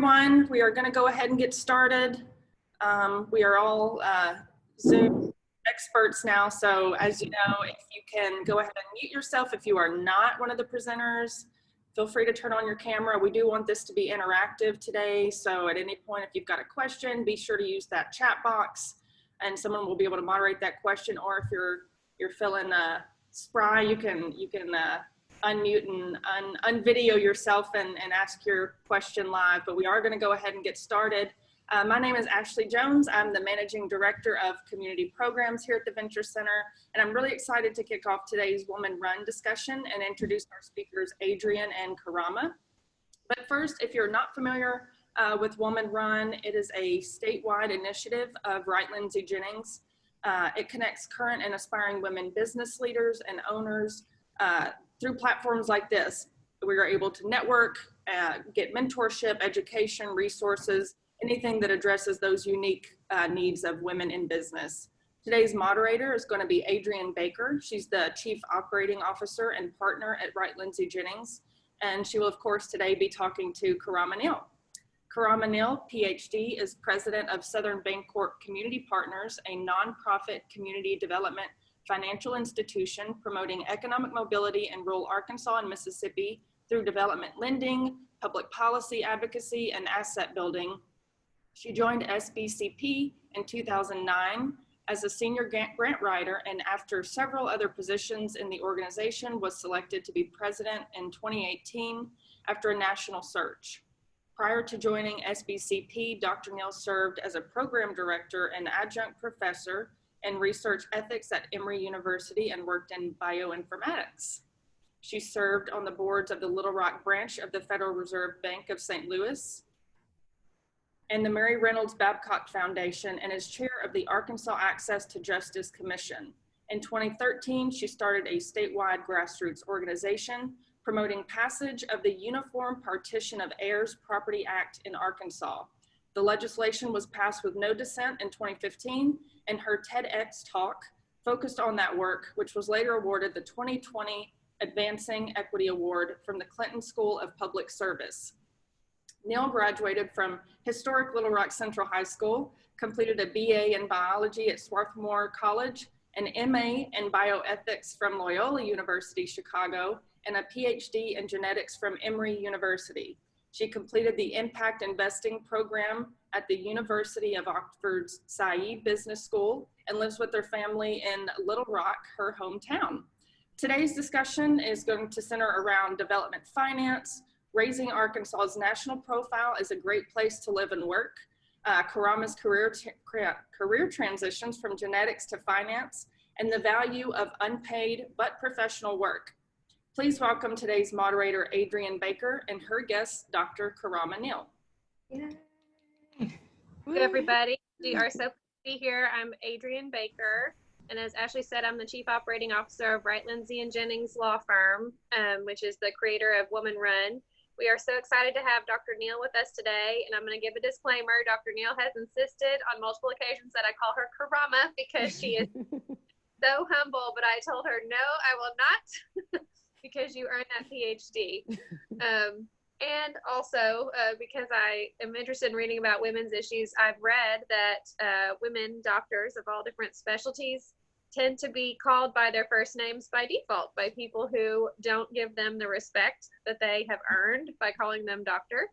everyone. We are going to go ahead and get started. We are all Zoom experts now, so as you know, if you can go ahead and mute yourself if you are not one of the presenters, feel free to turn on your camera. We do want this to be interactive today, so at any point if you've got a question, be sure to use that chat box and someone will be able to moderate that question, or if you're feeling spry, you can unmute and unvideo yourself and ask your question live. But we are going to go ahead and get started. My name is Ashley Jones. I'm the Managing Director of Community Programs here at the Venture Center, and I'm really excited to kick off today's Woman Run discussion and introduce our speakers, Adrian and Karama. But first, if you're not familiar with Woman Run, it is a statewide initiative of Wright Lindsay Jennings. It connects current and aspiring women business leaders and owners through platforms like this. We are able to network, get mentorship, education, resources, anything that addresses those unique needs of women in business. Today's moderator is going to be Adrian Baker. She's the Chief Operating Officer and Partner at Wright Lindsay Jennings. And she will, of course, today be talking to Karama Neal. Karama Neal, PhD, is President of Southern Bancorp Community Partners, a nonprofit community development financial institution promoting economic mobility in rural Arkansas and Mississippi through development lending, public policy advocacy, and asset building. She joined SBCP in 2009 as a senior grant writer, and after several other positions in the organization, was selected to be president in 2018 after a national search. Prior to joining SBCP, Dr. Neal served as a program director and adjunct professor in research ethics at Emory University and worked in bioinformatics. She served on the boards of the Little Rock branch of the Federal Reserve Bank of St. Louis and the Mary Reynolds Babcock Foundation, and is chair of the Arkansas Access to Justice Commission. In 2013, she started a statewide grassroots organization promoting passage of the Uniform Partition of Heirs Property Act in Arkansas. The legislation was passed with no dissent in 2015, and her TEDx talk focused on that work, which was later awarded the 2020 Advancing Equity Award from the Clinton School of Public Service. Neal graduated from historic Little Rock Central High School, completed a BA in biology at Swarthmore College, an MA in bioethics from Loyola University, Chicago, and a PhD in genetics from Emory University. She completed the Impact Investing program at the University of Oxford's Said Business School and lives with her family in Little Rock, her hometown. Today's discussion is going to center around development finance, raising Arkansas's national profile is a great place to live and work, Karama's career transitions from genetics to finance, and the value of unpaid but professional work. Please welcome today's moderator, Adrian Baker, and her guest, Dr. Karama Neal. Hey everybody, we are so pleased to be here. I'm Adrian Baker, and as Ashley said, I'm the Chief Operating Officer of Wright Lindsay Jennings Law Firm, which is the creator of Woman Run. We are so excited to have Dr. Neal with us today, and I'm going to give a disclaimer. Dr. Neal has insisted on multiple occasions that I call her Karama because she is so humble, but I told her, no, I will not, because you earned that PhD. And also because I am interested in reading about women's issues, I've read that women doctors of all different specialties tend to be called by their first names by default by people who don't give them the respect that they have earned by calling them doctor,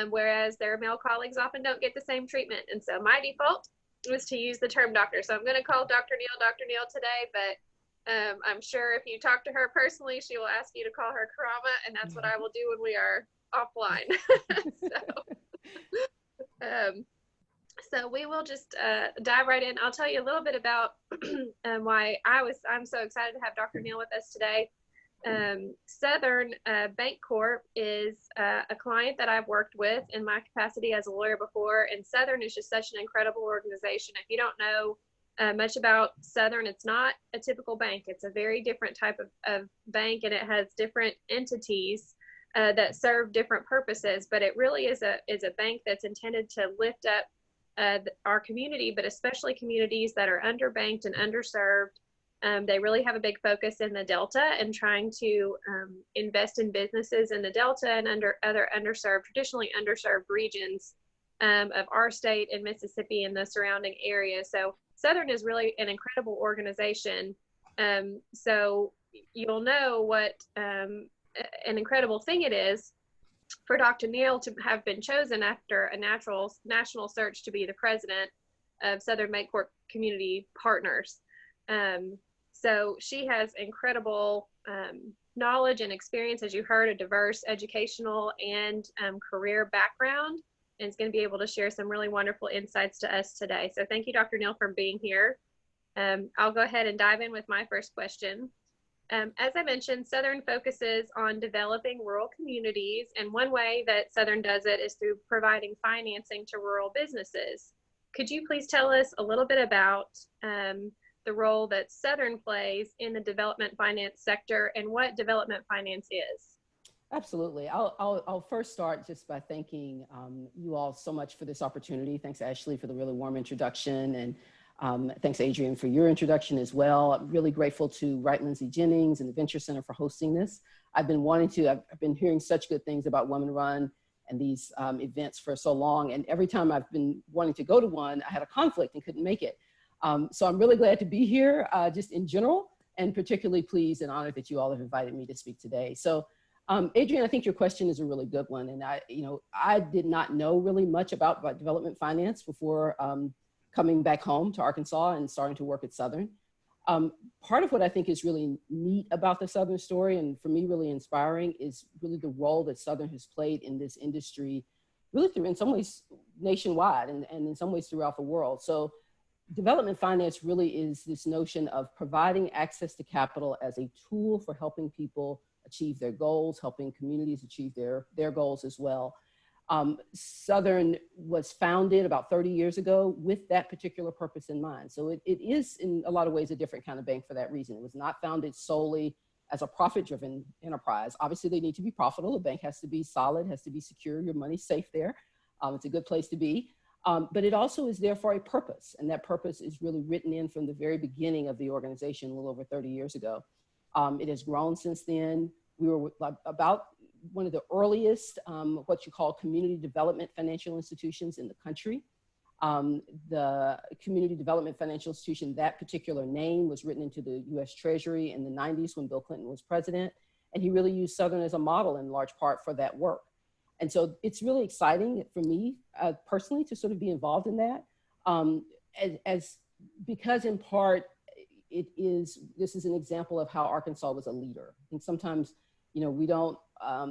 whereas their male colleagues often don't get the same treatment. And so my default was to use the term doctor. So I'm going to call Dr. Neal today, but I'm sure if you talk to her personally, she will ask you to call her Karama, and that's what I will do when we are offline. So we will just dive right in. I'll tell you a little bit about why I'm so excited to have Dr. Neal with us today. Southern Bancorp is a client that I've worked with in my capacity as a lawyer before, and Southern is just such an incredible organization. If you don't know much about Southern, it's not a typical bank. It's a very different type of bank, and it has different entities that serve different purposes, but it really is a bank that's intended to lift up our community, but especially communities that are underbanked and underserved, They really have a big focus in the Delta and trying to invest in businesses in the Delta and under other traditionally underserved regions of our state and Mississippi and the surrounding areas. So Southern is really an incredible organization. So you'll know what an incredible thing it is for Dr. Neal to have been chosen after a national search to be the president of Southern Bancorp Community Partners. So she has incredible knowledge and experience, as you heard, a diverse educational and career background, and is going to be able to share some really wonderful insights to us today. So thank you, Dr. Neal, for being here. I'll go ahead and dive in with my first question. As I mentioned, Southern focuses on developing rural communities, and one way that Southern does it is through providing financing to rural businesses. Could you please tell us a little bit about the role that Southern plays in the development finance sector and what development finance is? Absolutely. I'll first start just by thanking you all so much for this opportunity. Thanks, Ashley, for the really warm introduction, and thanks, Adrian, for your introduction as well. I'm really grateful to Wright Lindsay Jennings and the Venture Center for hosting this. I've been hearing such good things about Women Run and these events for so long, and every time I've been wanting to go to one, I had a conflict and couldn't make it. So I'm really glad to be here, just in general, and particularly pleased and honored that you all have invited me to speak today. So, Adrian, I think your question is a really good one, and I did not know really much about development finance before coming back home to Arkansas and starting to work at Southern. Part of what I think is really neat about the Southern story, and for me really inspiring, is really the role that Southern has played in this industry, really through, in some ways, nationwide, and in some ways throughout the world. So development finance really is this notion of providing access to capital as a tool for helping people achieve their goals, helping communities achieve their goals as well. Southern was founded about 30 years ago with that particular purpose in mind. So it is in a lot of ways a different kind of bank for that reason. It was not founded solely as a profit-driven enterprise. Obviously they need to be profitable. A bank has to be solid, has to be secure, your money's safe there. It's a good place to be. But it also is there for a purpose, and that purpose is really written in from the very beginning of the organization a little over 30 years ago. It has grown since then. We were about one of the earliest, what you call community development financial institutions in the country. The Community Development Financial Institution, that particular name was written into the US Treasury in the 90s when Bill Clinton was president, and he really used Southern as a model in large part for that work. And so it's really exciting for me personally to sort of be involved in that, because in part this is an example of how Arkansas was a leader. I think sometimes, we don't,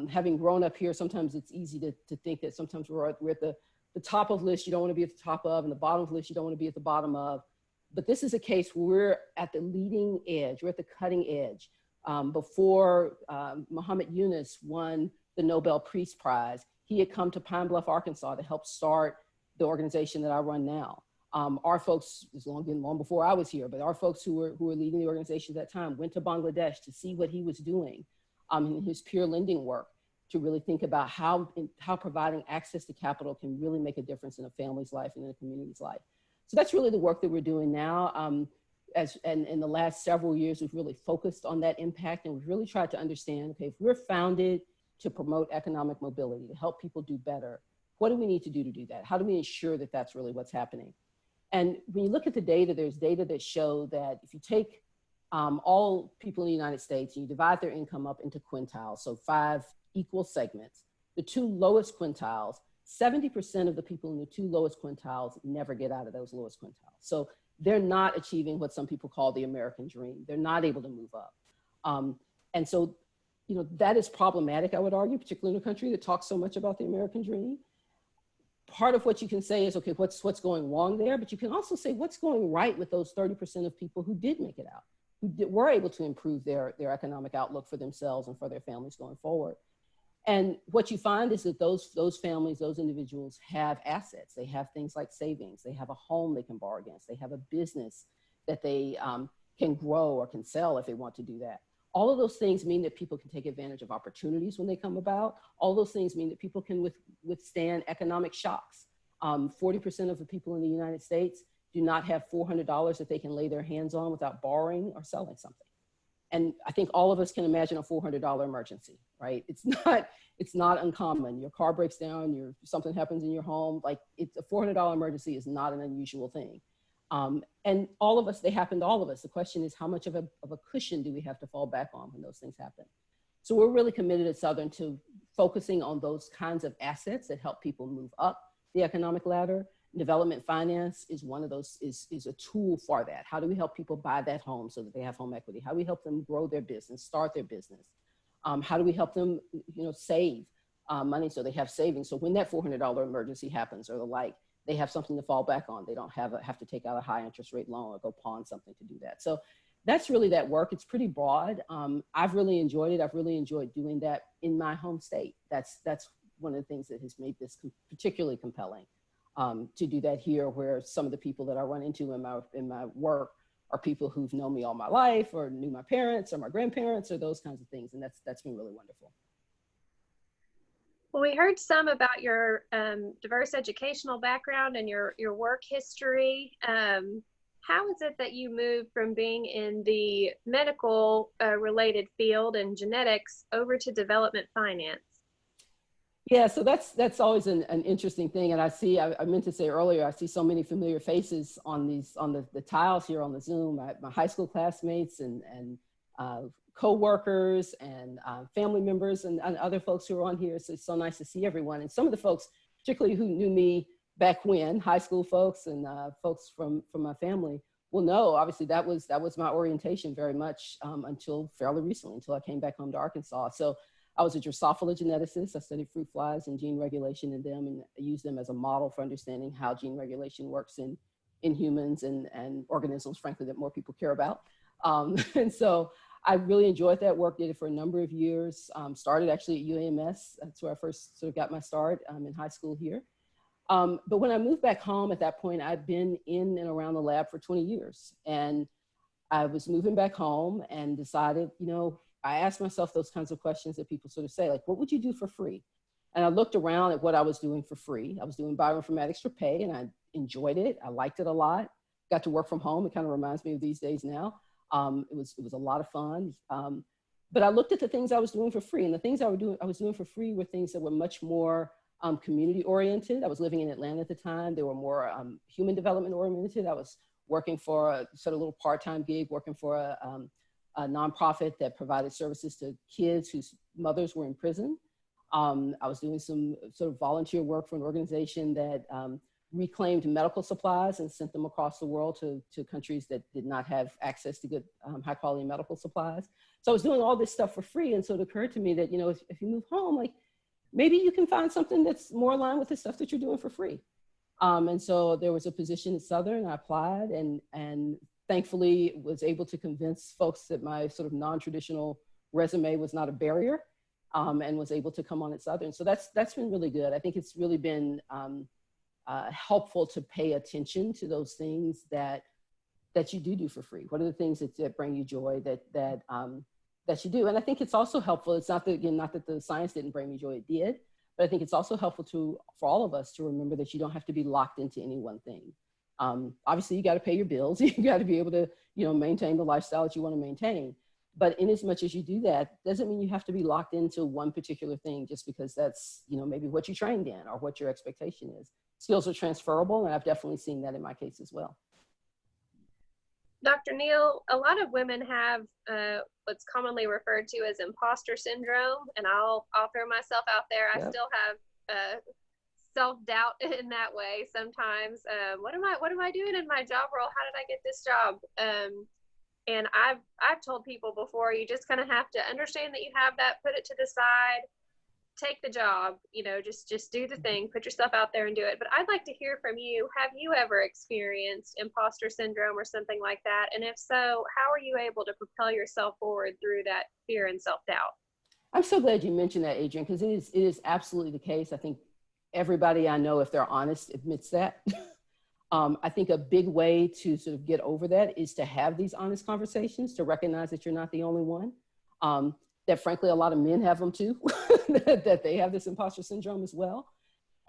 having grown up here, sometimes it's easy to think that sometimes we're at the top of the list you don't want to be at the top of, and the bottom of the list you don't want to be at the bottom of. But this is a case where we're at the leading edge, we're at the cutting edge. Before Muhammad Yunus won the Nobel Peace Prize, he had come to Pine Bluff, Arkansas to help start the organization that I run now. Our folks, it's long before I was here, but our folks who were leading the organization at that time went to Bangladesh to see what he was doing in his peer lending work, to really think about how providing access to capital can really make a difference in a family's life and in a community's life. So that's really the work that we're doing now. And in the last several years, we've really focused on that impact, and we've really tried to understand, okay, if we're founded to promote economic mobility, to help people do better, what do we need to do that? How do we ensure that that's really what's happening? And when you look at the data, there's data that show that if you take all people in the United States and you divide their income up into quintiles, so 5 equal segments, the 2 lowest quintiles, 70% of the people in the 2 lowest quintiles never get out of those lowest quintiles. So they're not achieving what some people call the American dream. They're not able to move up. And so, that is problematic, I would argue, particularly in a country that talks so much about the American dream. Part of what you can say is, okay, what's going wrong there? But you can also say what's going right with those 30% of people who did make it out, who were able to improve their economic outlook for themselves and for their families going forward. And what you find is that those families, those individuals have assets. They have things like savings. They have a home they can borrow against. They have a business that they can grow or can sell if they want to do that. All of those things mean that people can take advantage of opportunities when they come about. All those things mean that people can withstand economic shocks. 40% of the people in the United States do not have $400 that they can lay their hands on without borrowing or selling something. And I think all of us can imagine a $400 emergency, right? It's not uncommon. Your car breaks down, something happens in your home. Like, it's a $400 emergency is not an unusual thing. And all of us, they happen to all of us. The question is, how much of a cushion do we have to fall back on when those things happen? So we're really committed at Southern to focusing on those kinds of assets that help people move up the economic ladder. Development finance is one of those, is a tool for that. How do we help people buy that home so that they have home equity? How do we help them grow their business, start their business? How do we help them, save money so they have savings? So when that $400 emergency happens or the like, they have something to fall back on. They don't have to take out a high interest rate loan or go pawn something to do that. So that's really that work. It's pretty broad. I've really enjoyed it. I've really enjoyed doing that in my home state. That's one of the things that has made this particularly compelling, to do that here, where some of the people that I run into in my work are people who've known me all my life, or knew my parents or my grandparents, or those kinds of things. And that's been really wonderful. Well, we heard some about your diverse educational background and your work history. How is it that you moved from being in the medical related field and genetics over to development finance? Yeah, so that's always an interesting thing. And I meant to say earlier, I see so many familiar faces on the tiles here on the Zoom. My high school classmates and co-workers and family members and other folks who are on here. So it's so nice to see everyone. And some of the folks, particularly who knew me back when, high school folks and folks from my family, will know, obviously that was my orientation very much until fairly recently, until I came back home to Arkansas. So I was a Drosophila geneticist. I studied fruit flies and gene regulation in them, and I used them as a model for understanding how gene regulation works in humans and organisms, frankly, that more people care about. And so I really enjoyed that work, did it for a number of years, started actually at UAMS. That's where I first sort of got my start in high school here. But when I moved back home at that point, I'd been in and around the lab for 20 years. And I was moving back home and decided, I asked myself those kinds of questions that people sort of say, like, what would you do for free? And I looked around at what I was doing for free. I was doing bioinformatics for pay, and I enjoyed it. I liked it a lot. Got to work from home. It kind of reminds me of these days now. It was a lot of fun. But I looked at the things I was doing for free, and the things I was doing for free were things that were much more community oriented. I was living in Atlanta at the time. They were more human development oriented. I was working for a sort of little part-time gig, working for a nonprofit that provided services to kids whose mothers were in prison. I was doing some sort of volunteer work for an organization that reclaimed medical supplies and sent them across the world to countries that did not have access to good, high quality medical supplies. So I was doing all this stuff for free. And so it occurred to me that, if you move home, like, maybe you can find something that's more aligned with the stuff that you're doing for free. And so there was a position at Southern. I applied and thankfully was able to convince folks that my sort of non-traditional resume was not a barrier, and was able to come on at Southern. So that's been really good. I think it's really been helpful to pay attention to those things that you do for free. What are the things that bring you joy that you do? And I think it's also helpful. It's not that the science didn't bring me joy, it did, but I think it's also helpful for all of us to remember that you don't have to be locked into any one thing. Obviously you got to pay your bills. You got to be able to, maintain the lifestyle that you want to maintain. But in as much as you do that, doesn't mean you have to be locked into one particular thing just because that's, maybe what you trained in or what your expectation is. Skills are transferable, and I've definitely seen that in my case as well. Dr. Neal, a lot of women have what's commonly referred to as imposter syndrome, and I'll throw myself out there. Yep. I still have self-doubt in that way sometimes. What am I doing in my job role? How did I get this job? And I've told people before, you just kind of have to understand that you have that, put it to the side, take the job, just do the thing, put yourself out there and do it. But I'd like to hear from you. Have you ever experienced imposter syndrome or something like that? And if so, how are you able to propel yourself forward through that fear and self-doubt? I'm so glad you mentioned that, Adrian, because it is absolutely the case. I think everybody I know, if they're honest, admits that. I think a big way to sort of get over that is to have these honest conversations, to recognize that you're not the only one. That frankly, a lot of men have them too, that they have this imposter syndrome as well.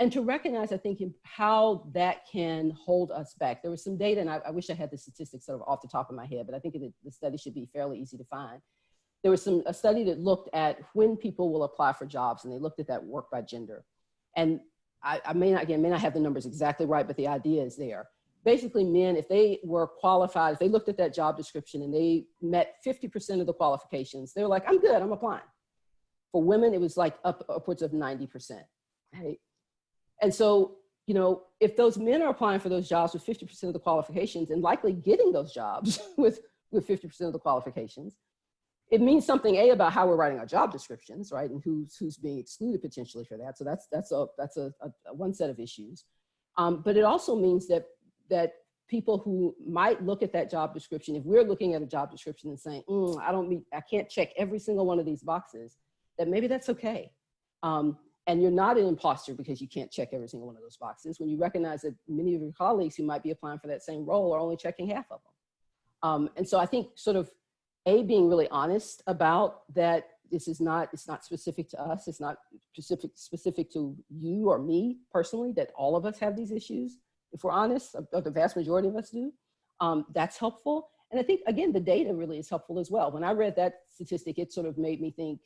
And to recognize, I think, how that can hold us back. There was some data, and I wish I had the statistics sort of off the top of my head, but I think the study should be fairly easy to find. There was a study that looked at when people will apply for jobs, and they looked at that work by gender. And I may not have the numbers exactly right, but the idea is there. Basically, men, if they were qualified, if they looked at that job description and they met 50% of the qualifications, they were like, I'm good, I'm applying. For women, it was like upwards of 90%, right? And so, you know, if those men are applying for those jobs with 50% of the qualifications and likely getting those jobs with 50% of the qualifications, it means something, A, about how we're writing our job descriptions, right? And who's being excluded potentially for that. So that's a one set of issues. But it also means that people who might look at that job description, if we're looking at a job description and saying, I can't check every single one of these boxes, that maybe that's okay. And you're not an imposter because you can't check every single one of those boxes when you recognize that many of your colleagues who might be applying for that same role are only checking half of them. And so I think sort of being really honest about that, it's not specific to us. It's not specific to you or me personally, that all of us have these issues. If we're honest, or the vast majority of us do, that's helpful. And I think, again, the data really is helpful as well. When I read that statistic, it sort of made me think,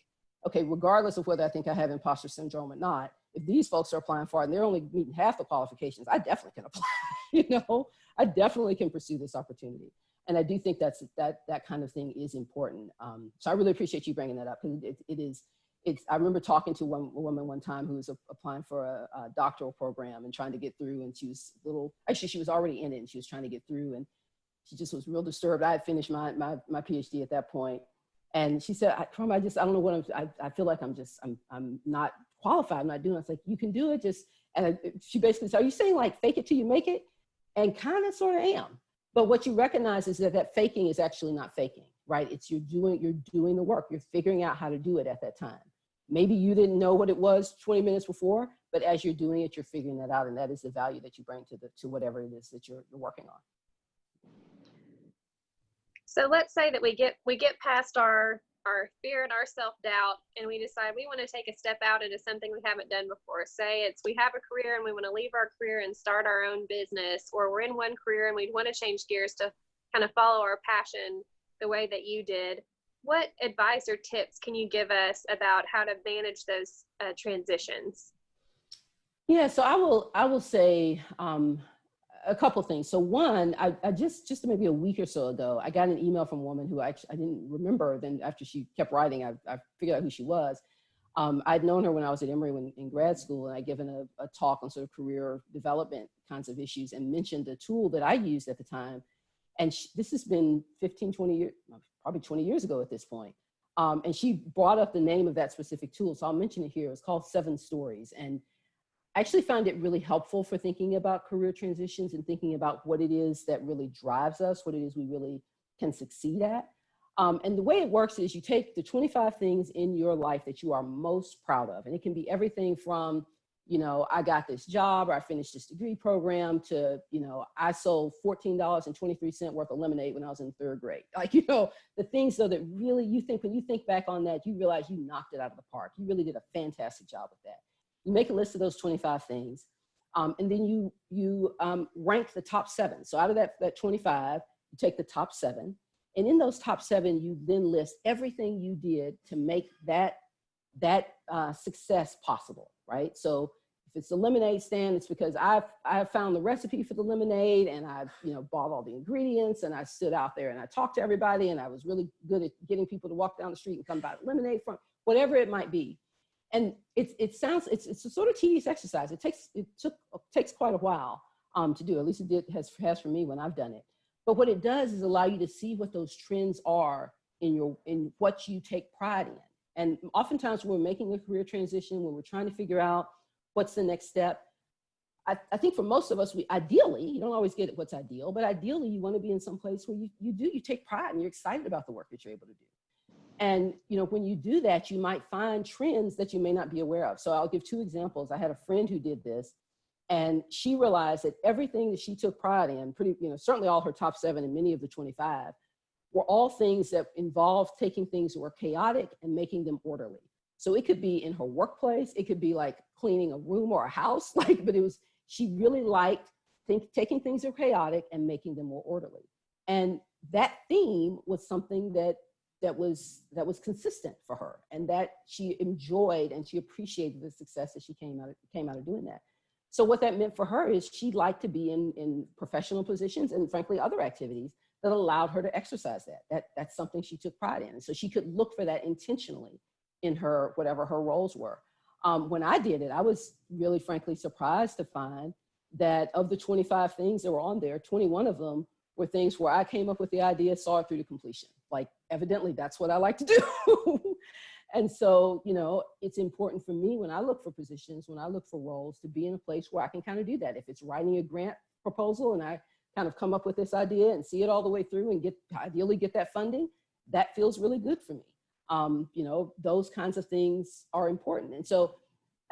okay, regardless of whether I think I have imposter syndrome or not, if these folks are applying for it and they're only meeting half the qualifications, I definitely can apply. You know, I definitely can pursue this opportunity. And I do think that kind of thing is important. So I really appreciate you bringing that up, because I remember talking to one woman one time who was applying for a doctoral program and trying to get through, and she was she was already in it and she was trying to get through, and she just was real disturbed. I had finished my PhD at that point. And she said, Karama, I don't know what I feel like I'm not qualified. I'm not doing it. I was like, you can do it. She basically said, are you saying like fake it till you make it? And kind of sort of am. But what you recognize is that faking is actually not faking, right? It's you're doing the work. You're figuring out how to do it at that time. Maybe you didn't know what it was 20 minutes before, but as you're doing it, you're figuring that out. And that is the value that you bring to whatever it is that you're working on. So let's say that we get past our fear and our self-doubt, and we decide we want to take a step out into something we haven't done before. Say we have a career and we want to leave our career and start our own business, or we're in one career and we want to change gears to kind of follow our passion the way that you did. What advice or tips can you give us about how to manage those transitions? Yeah, so I will say a couple things. So one, I just maybe a week or so ago, I got an email from a woman who I didn't remember. Then after she kept writing, I figured out who she was. I'd known her when I was at Emory in grad school, and I'd given a talk on sort of career development kinds of issues and mentioned a tool that I used at the time. And this has been 15, 20 years, probably 20 years ago at this point. And she brought up the name of that specific tool. So I'll mention it here. It's called 7 Stories. And I actually found it really helpful for thinking about career transitions and thinking about what it is that really drives us, what it is we really can succeed at. And the way it works is you take the 25 things in your life that you are most proud of. And it can be everything from, you know, I got this job, or I finished this degree program, to, you know, I sold $14.23 worth of lemonade when I was in 3rd grade. Like, you know, the things though that really when you think back on that, you realize you knocked it out of the park. You really did a fantastic job with that. You make a list of those 25 things, and then you rank the top 7. So out of that 25, you take the top 7. And in those top 7, you then list everything you did to make that success possible, right? So if it's a lemonade stand, it's because I've found the recipe for the lemonade, and I've, you know, bought all the ingredients, and I stood out there and I talked to everybody, and I was really good at getting people to walk down the street and come buy the lemonade from, whatever it might be. And it's a sort of tedious exercise. It takes quite a while to do. At least it has for me when I've done it. But what it does is allow you to see what those trends are in what you take pride in. And oftentimes when we're making a career transition, when we're trying to figure out what's the next step, I think for most of us, ideally, you don't always get what's ideal, but ideally you want to be in some place where you take pride and you're excited about the work that you're able to do. And, you know, when you do that, you might find trends that you may not be aware of. So I'll give 2 examples. I had a friend who did this, and she realized that everything that she took pride in, certainly all her top 7 and many of the 25, were all things that involved taking things that were chaotic and making them orderly. So it could be in her workplace, it could be like cleaning a room or a house, like, but she really liked taking things that are chaotic and making them more orderly. And that theme was something that was consistent for her, and that she enjoyed, and she appreciated the success that she came out of doing that. So what that meant for her is she liked to be in professional positions and frankly other activities that allowed her to exercise that's something she took pride in. And so she could look for that intentionally in her, whatever her roles were. When I did it, I was really frankly surprised to find that of the 25 things that were on there, 21 of them were things where I came up with the idea, saw it through to completion. Like, evidently that's what I like to do. And so, you know, it's important for me when I look for positions, when I look for roles, to be in a place where I can kind of do that. If it's writing a grant proposal and I kind of come up with this idea and see it all the way through and ideally get that funding, that feels really good for me. You know, those kinds of things are important. And so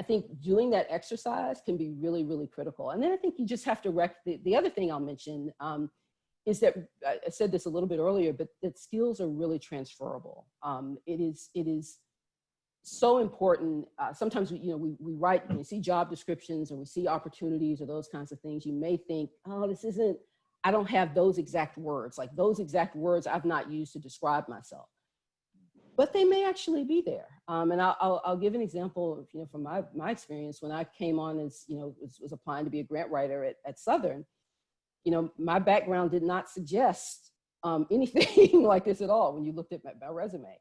I think doing that exercise can be really, really critical. And then I think you just have to the other thing I'll mention is that I said this a little bit earlier, but that skills are really transferable. It is so important. Sometimes we write, when we see job descriptions or we see opportunities or those kinds of things, you may think, oh, I don't have those exact words. Like, those exact words I've not used to describe myself. But they may actually be there. And I'll give an example of, you know, from my experience when I came on as, you know, was applying to be a grant writer at Southern. You know, my background did not suggest anything like this at all when you looked at my resume.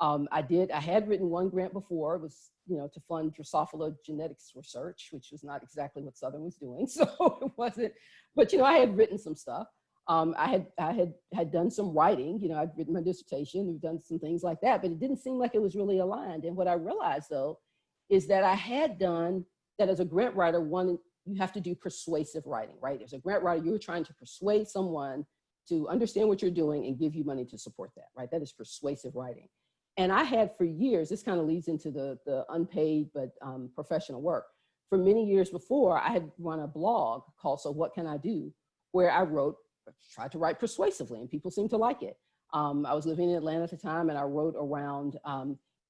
I had written one grant before. It was, you know, to fund Drosophila genetics research, which was not exactly what Southern was doing. So it wasn't, but, you know, I had written some stuff. I had done some writing, you know, I'd written my dissertation, we've done some things like that, but it didn't seem like it was really aligned. And what I realized, though, is that I had done that as a grant writer. One, you have to do persuasive writing, right? As a grant writer, you're trying to persuade someone to understand what you're doing and give you money to support that, right? That is persuasive writing. And I had for years, this kind of leads into the unpaid but professional work. For many years before, I had run a blog called So What Can I Do?, where I tried to write persuasively, and people seemed to like it. I was living in Atlanta at the time, and I wrote around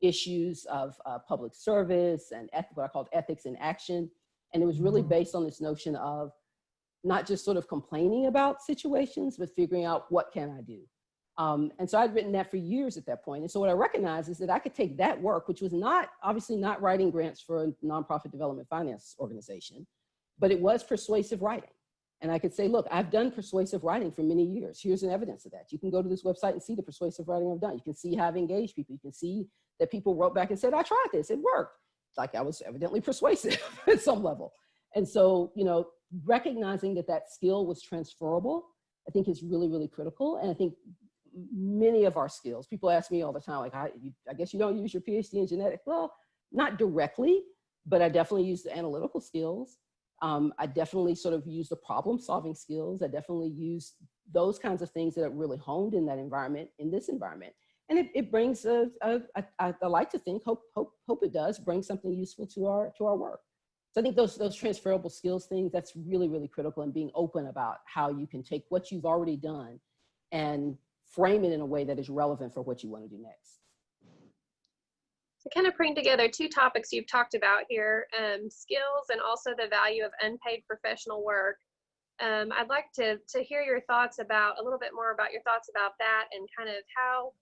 issues of public service and what I called ethics in action. And it was really based on this notion of not just sort of complaining about situations, but figuring out what can I do. And so I'd written that for years at that point. And so what I recognized is that I could take that work, which was obviously not writing grants for a nonprofit development finance organization, but it was persuasive writing. And I could say, look, I've done persuasive writing for many years. Here's an evidence of that. You can go to this website and see the persuasive writing I've done. You can see how I've engaged people. You can see that people wrote back and said, I tried this, it worked. Like, I was evidently persuasive at some level. And so, you know, recognizing that skill was transferable, I think is really, really critical. And I think many of our skills, people ask me all the time, like, I guess you don't use your PhD in genetics. Well, not directly, but I definitely use the analytical skills. I definitely sort of use the problem solving skills. I definitely use those kinds of things that are really honed in that environment, in this environment. And it brings I like to think, hope it does bring something useful to our work. So I think those transferable skills things, that's really, really critical, and being open about how you can take what you've already done and frame it in a way that is relevant for what you want to do next. To kind of bring together two topics you've talked about here, skills and also the value of unpaid professional work. I'd like to hear your thoughts a little bit more about your thoughts about that, and kind of how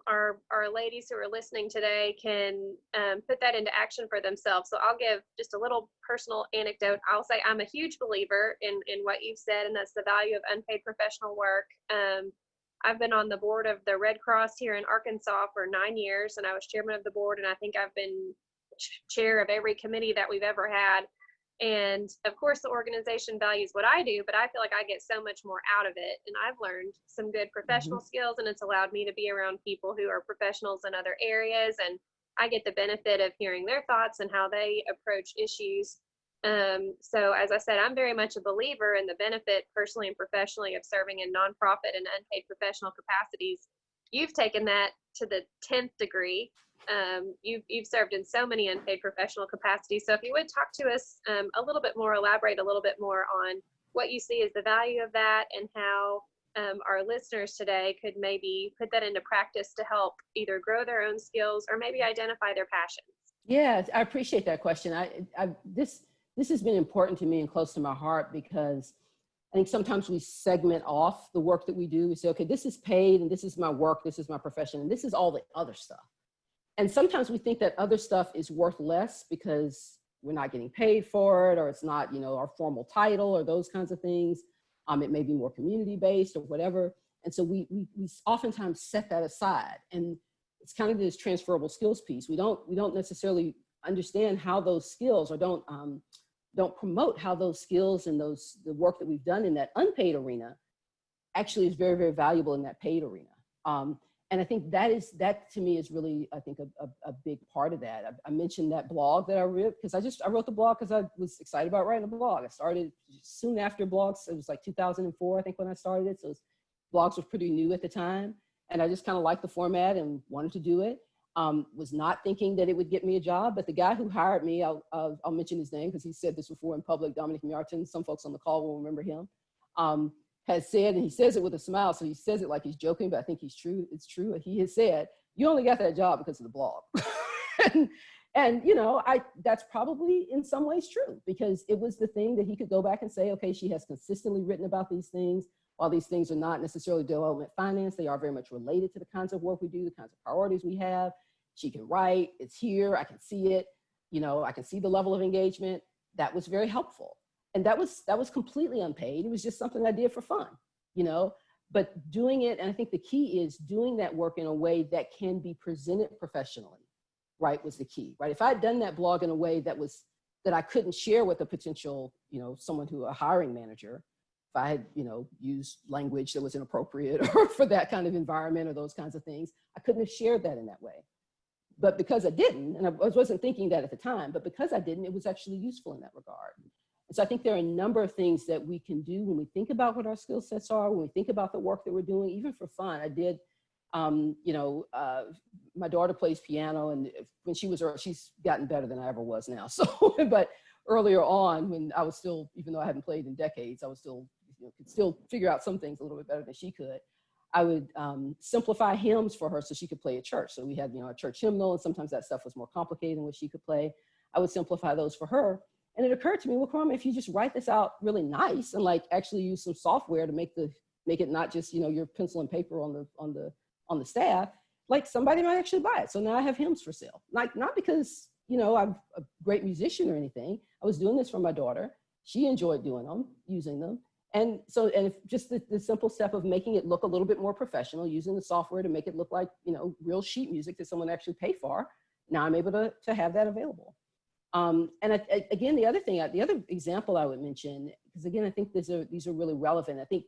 our ladies who are listening today can put that into action for themselves. So I'll give just a little personal anecdote. I'll say I'm a huge believer in what you've said, and that's the value of unpaid professional work. I've been on the board of the Red Cross here in Arkansas for 9 years, and I was chairman of the board, and I think I've been chair of every committee that we've ever had. And of course, the organization values what I do, but I feel like I get so much more out of it. And I've learned some good professional skills, and it's allowed me to be around people who are professionals in other areas. And I get the benefit of hearing their thoughts and how they approach issues. So as I said, I'm very much a believer in the benefit personally and professionally of serving in nonprofit and unpaid professional capacities. You've taken that to the 10th degree. You've served in so many unpaid professional capacities. So if you would talk to us a little bit more, elaborate a little bit more on what you see as the value of that, and how our listeners today could maybe put that into practice to help either grow their own skills or maybe identify their passions. Yeah, I appreciate that question. This has been important to me and close to my heart because I think sometimes we segment off the work that we do. We say, okay, this is paid and this is my work, this is my profession, and this is all the other stuff. And sometimes we think that other stuff is worth less because we're not getting paid for it, or it's not, our formal title or those kinds of things. It may be more community-based or whatever. And so we oftentimes set that aside. And it's kind of this transferable skills piece. We don't necessarily understand how those skills, or don't promote how those skills and the work that we've done in that unpaid arena actually is very, very valuable in that paid arena. And I think that to me is really, I think, a big part of that. I mentioned that blog that I wrote, because I wrote the blog because I was excited about writing a blog. I started soon after blogs. It was like 2004, I think, when I started it. So blogs were pretty new at the time. And I just kind of liked the format and wanted to do it. Was not thinking that it would get me a job, but the guy who hired me, I'll mention his name because he said this before in public, Dominic Miarton, some folks on the call will remember him, has said, and he says it with a smile, so he says it like he's joking, but I think it's true. He has said, you only got that job because of the blog. and that's probably in some ways true, because it was the thing that he could go back and say, okay, she has consistently written about these things. While these things are not necessarily development finance, they are very much related to the kinds of work we do, the kinds of priorities we have. She can write, it's here, I can see it, I can see the level of engagement. That was very helpful. And that was completely unpaid. It was just something I did for fun, but doing it, and I think the key is doing that work in a way that can be presented professionally, right, was the key, right? If I had done that blog in a way that I couldn't share with a potential, someone a hiring manager, if I had, used language that was inappropriate or for that kind of environment or those kinds of things, I couldn't have shared that in that way. But because I didn't, and I wasn't thinking that at the time, but because I didn't, it was actually useful in that regard. And so I think there are a number of things that we can do when we think about what our skill sets are, when we think about the work that we're doing, even for fun. I did, my daughter plays piano, and when she's gotten better than I ever was now. So, but earlier on, when I was still, even though I hadn't played in decades, I was still, could still figure out some things a little bit better than she could. I would simplify hymns for her so she could play at church. So we had, a church hymnal, and sometimes that stuff was more complicated than what she could play. I would simplify those for her. And it occurred to me, well, Karama, if you just write this out really nice and actually use some software to make it not just, your pencil and paper on the staff, somebody might actually buy it. So now I have hymns for sale. Not because, I'm a great musician or anything. I was doing this for my daughter. She enjoyed doing them, using them. And so, and if just the simple step of making it look a little bit more professional, using the software to make it look like, real sheet music that someone actually paid for, now I'm able to have that available. Again, the other example I would mention, because again, I think these are really relevant. I think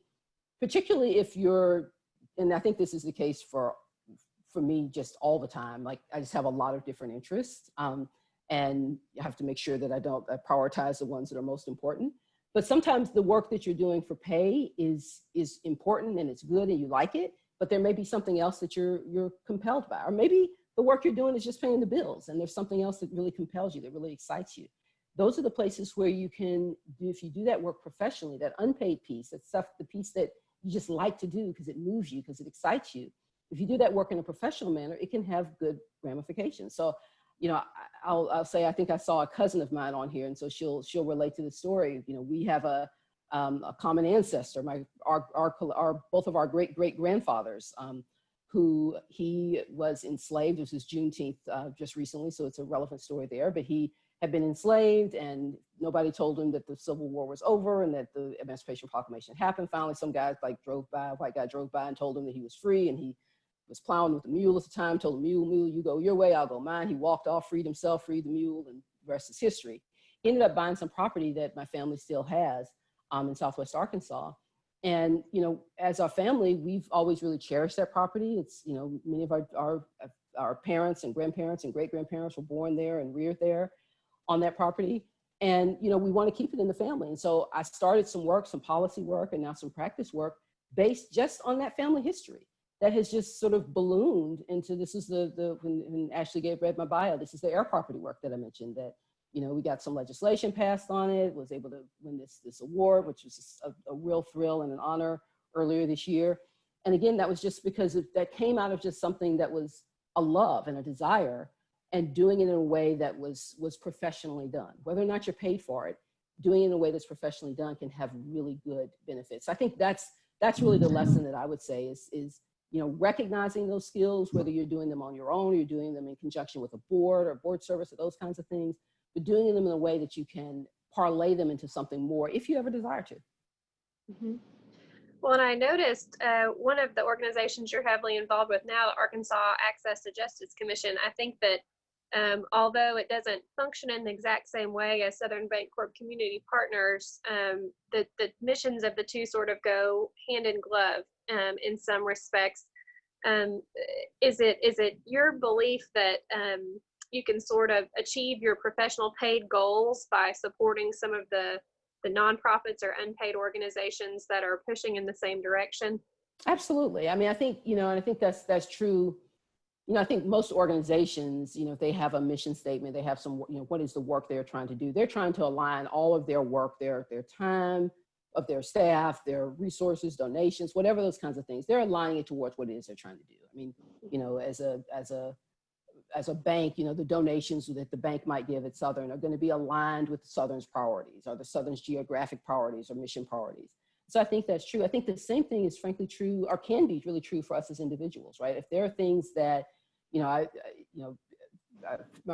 particularly if and I think this is the case for me just all the time, I just have a lot of different interests, and you have to make sure that I prioritize the ones that are most important. But sometimes the work that you're doing for pay is important and it's good and you like it, but there may be something else that you're compelled by, or maybe the work you're doing is just paying the bills and there's something else that really compels you, that really excites you. Those are the places where you can do, if you do that work professionally, that unpaid piece, that stuff, the piece that you just like to do because it moves you, because it excites you. If you do that work in a professional manner, it can have good ramifications. So, I'll say, I think I saw a cousin of mine on here, and so she'll relate to the story. We have a common ancestor, both of our great grandfathers, who he was enslaved. This was Juneteenth just recently, so it's a relevant story there. But he had been enslaved, and nobody told him that the Civil War was over and that the Emancipation Proclamation happened. Finally, some guy a white guy drove by and told him that he was free, and he was plowing with the mule at the time, told the mule, you go your way, I'll go mine. He walked off, freed himself, freed the mule, and the rest is history. He ended up buying some property that my family still has in Southwest Arkansas. And, as our family, we've always really cherished that property. It's, many of our parents and grandparents and great-grandparents were born there and reared there on that property. And, we want to keep it in the family. And so I started some policy work, and now some practice work based just on that family history. That has just sort of ballooned into, this is when Ashley read my bio, this is the air property work that I mentioned, that, we got some legislation passed on it, was able to win this award, which was a real thrill and an honor, earlier this year. And again, that was just because that came out of just something that was a love and a desire, and doing it in a way that was professionally done. Whether or not you're paid for it, doing it in a way that's professionally done can have really good benefits. I think that's really the lesson that I would say is recognizing those skills, whether you're doing them on your own or you're doing them in conjunction with a board or board service or those kinds of things, but doing them in a way that you can parlay them into something more if you ever desire to. Mm-hmm. Well, and I noticed one of the organizations you're heavily involved with now, the Arkansas Access to Justice Commission, I think that although it doesn't function in the exact same way as Southern Bancorp Community Partners, the missions of the two sort of go hand in glove in some respects. Is it your belief that you can sort of achieve your professional paid goals by supporting some of the nonprofits or unpaid organizations that are pushing in the same direction? Absolutely. I mean, I think, and I think that's true. I think most organizations, if they have a mission statement, they have some, what is the work they're trying to do? They're trying to align all of their work, their time of their staff, their resources, donations, whatever those kinds of things. They're aligning it towards what it is they're trying to do. I mean, as a bank, the donations that the bank might give at Southern are going to be aligned with Southern's priorities, or the Southern's geographic priorities or mission priorities. So I think that's true. I think the same thing is frankly true, or can be really true for us as individuals, right? If there are things that, my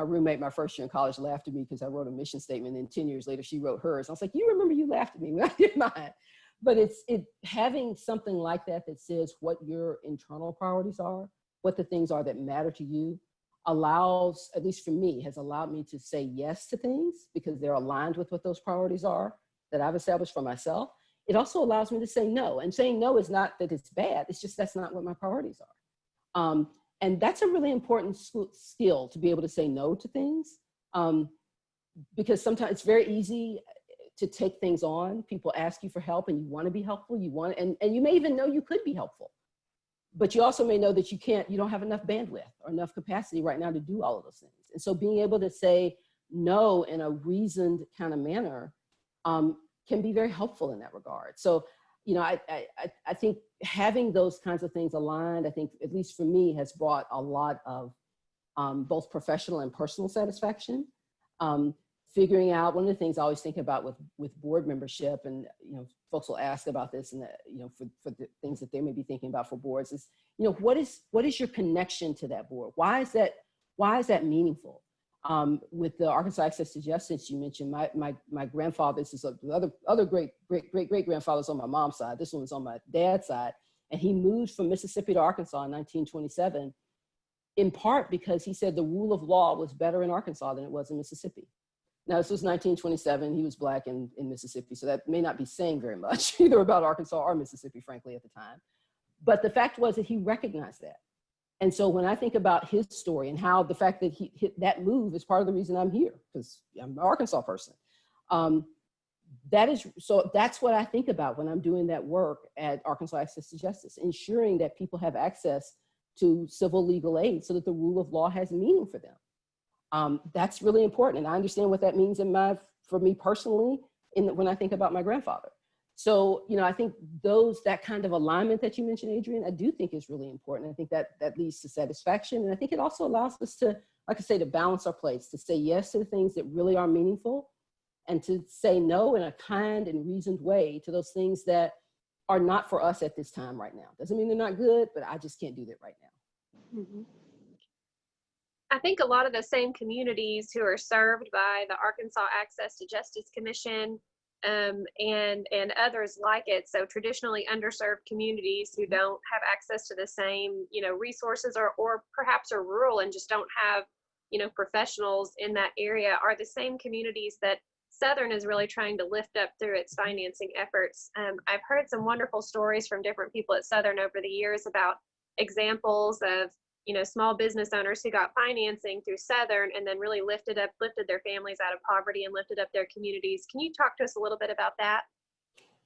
roommate, my first year in college, laughed at me because I wrote a mission statement, and 10 years later she wrote hers. I was like, you remember you laughed at me when I did mine. But it's having something like that says what your internal priorities are, what the things are that matter to you, allows, at least for me, has allowed me to say yes to things because they're aligned with what those priorities are that I've established for myself. It also allows me to say no. And saying no is not that it's bad, it's just that's not what my priorities are. And that's a really important skill, to be able to say no to things, because sometimes it's very easy to take things on. People ask you for help and you want to be helpful, and you may even know you could be helpful, but you also may know that you don't have enough bandwidth or enough capacity right now to do all of those things. And so being able to say no in a reasoned kind of manner can be very helpful in that regard. So, I think having those kinds of things aligned, I think, at least for me, has brought a lot of both professional and personal satisfaction. Figuring out, one of the things I always think about with board membership, and folks will ask about this, and for the things that they may be thinking about for boards, is what is your connection to that board? Why is that meaningful? With the Arkansas Access to Justice, you mentioned my grandfather. This is the other great grandfathers on my mom's side. This one was on my dad's side, and he moved from Mississippi to Arkansas in 1927, in part because he said the rule of law was better in Arkansas than it was in Mississippi. Now, this was 1927. He was Black in Mississippi, so that may not be saying very much either about Arkansas or Mississippi, frankly, at the time. But the fact was that he recognized that. And so when I think about his story and how the fact that he hit that move is part of the reason I'm here, because I'm an Arkansas person. That's what I think about when I'm doing that work at Arkansas Access to Justice, ensuring that people have access to civil legal aid so that the rule of law has meaning for them. That's really important. And I understand what that means for me personally, when I think about my grandfather. So, I think that kind of alignment that you mentioned, Adrian, I do think is really important. I think that leads to satisfaction. And I think it also allows us to, like I say, to balance our plates, to say yes to the things that really are meaningful, and to say no in a kind and reasoned way to those things that are not for us at this time right now. Doesn't mean they're not good, but I just can't do that right now. Mm-hmm. I think a lot of the same communities who are served by the Arkansas Access to Justice Commission and others like it, so traditionally underserved communities who don't have access to the same resources, or perhaps are rural and just don't have professionals in that area, are the same communities that Southern is really trying to lift up through its financing efforts. I've heard some wonderful stories from different people at Southern over the years about examples of small business owners who got financing through Southern and then really lifted their families out of poverty and lifted up their communities. Can you talk to us a little bit about that?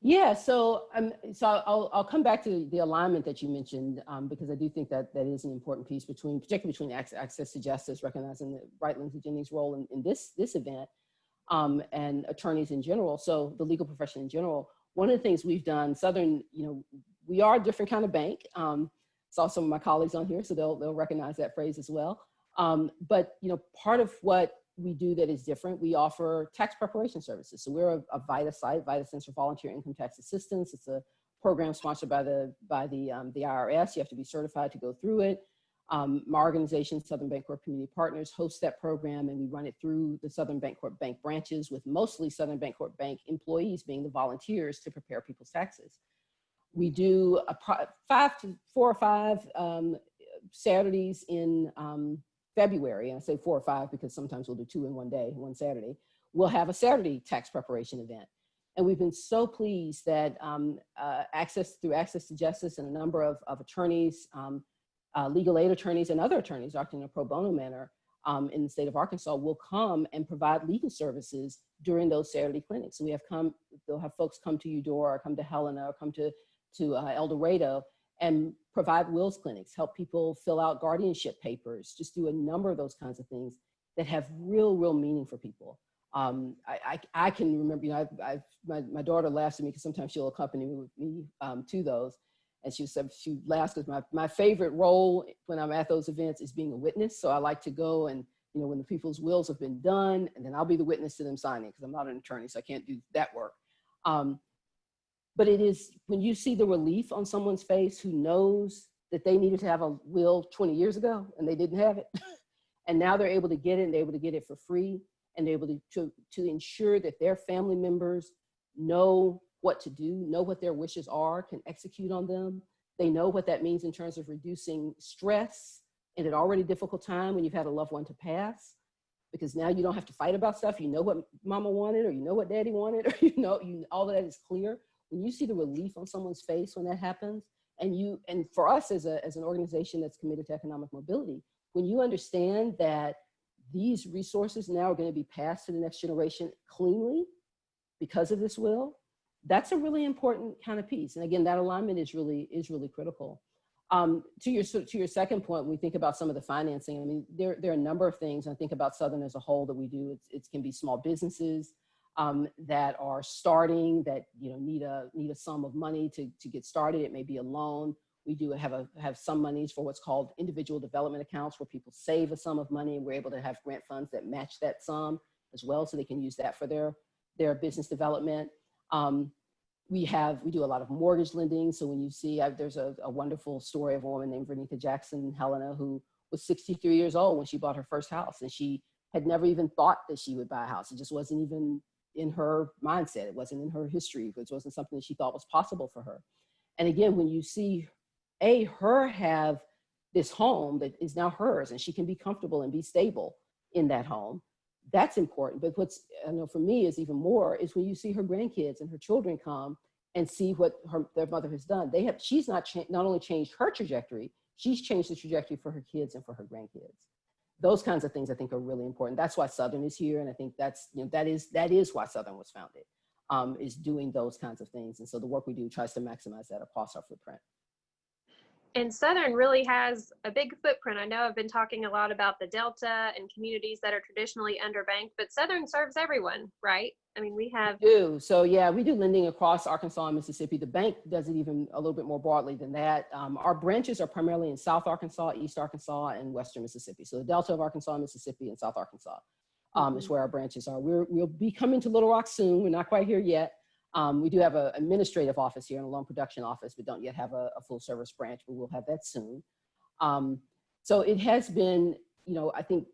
Yeah, so I'll come back to the alignment that you mentioned, because I do think that is an important piece, particularly between access to justice, recognizing the Wright Lindsay Jennings role in this event, and attorneys in general, so the legal profession in general. One of the things we've done, Southern, we are a different kind of bank. Saw some of my colleagues on here, so they'll recognize that phrase as well. But part of what we do that is different, we offer tax preparation services. So we're a VITA site. VITA stands for Volunteer Income Tax Assistance. It's a program sponsored by the IRS. You have to be certified to go through it. My organization, Southern Bancorp Community Partners, hosts that program, and we run it through the Southern Bancorp Bank branches, with mostly Southern Bancorp Bank employees being the volunteers to prepare people's taxes. We do 4 or 5 Saturdays in February, and I say 4 or 5 because sometimes we'll do 2 in one day, one Saturday. We'll have a Saturday tax preparation event. And we've been so pleased that Access to Justice and a number of attorneys, legal aid attorneys and other attorneys acting in a pro bono manner in the state of Arkansas will come and provide legal services during those Saturday clinics. So they'll have folks come to Eudora, or come to Helena, or come to El Dorado and provide wills clinics, help people fill out guardianship papers, just do a number of those kinds of things that have real meaning for people. I can remember, my daughter laughs at me because sometimes she'll accompany me to those. And she laughs because my favorite role when I'm at those events is being a witness. So I like to go and, when the people's wills have been done, and then I'll be the witness to them signing, because I'm not an attorney, so I can't do that work. But it is, when you see the relief on someone's face who knows that they needed to have a will 20 years ago and they didn't have it, and now they're able to get it, and they're able to get it for free, and they're able to ensure that their family members know what to do, know what their wishes are, can execute on them. They know what that means in terms of reducing stress in an already difficult time when you've had a loved one to pass, because now you don't have to fight about stuff. You know what mama wanted, or you know what daddy wanted, or all of that is clear. When you see the relief on someone's face when that happens, and for us as an organization that's committed to economic mobility, when you understand that these resources now are going to be passed to the next generation cleanly because of this will, that's a really important kind of piece. And again, that alignment is really critical. To your second point, when we think about some of the financing, I mean, there are a number of things. I think about Southern as a whole that we do. It can be small businesses that are starting, that need a sum of money to get started. It may be a loan. We do have some monies for what's called individual development accounts, where people save a sum of money, and we're able to have grant funds that match that sum as well, so they can use that for their business development. We do a lot of mortgage lending. So when you see, there's a wonderful story of a woman named Vernita Jackson in Helena, who was 63 years old when she bought her first house, and she had never even thought that she would buy a house. It just wasn't even in her mindset. It wasn't in her history. It wasn't something that she thought was possible for her. And again, when you see her have this home that is now hers, and she can be comfortable and be stable in that home, that's important. But what's, I know for me, is even more is when you see her grandkids and her children come and see what their mother has done. She's not only changed her trajectory, she's changed the trajectory for her kids and for her grandkids. Those kinds of things I think are really important. That's why Southern is here, and I think that is why Southern was founded, is doing those kinds of things. And so the work we do tries to maximize that across our footprint. And Southern really has a big footprint. I know I've been talking a lot about the Delta and communities that are traditionally underbanked, but Southern serves everyone, right? I mean, we do. So yeah, we do lending across Arkansas and Mississippi. The bank does it even a little bit more broadly than that. Our branches are primarily in South Arkansas, East Arkansas, and Western Mississippi. So the Delta of Arkansas, Mississippi, and South Arkansas is where our branches are. We'll be coming to Little Rock soon. We're not quite here yet. We do have an administrative office here and a loan production office, but don't yet have a full service branch, but we'll have that soon. So it has been, I think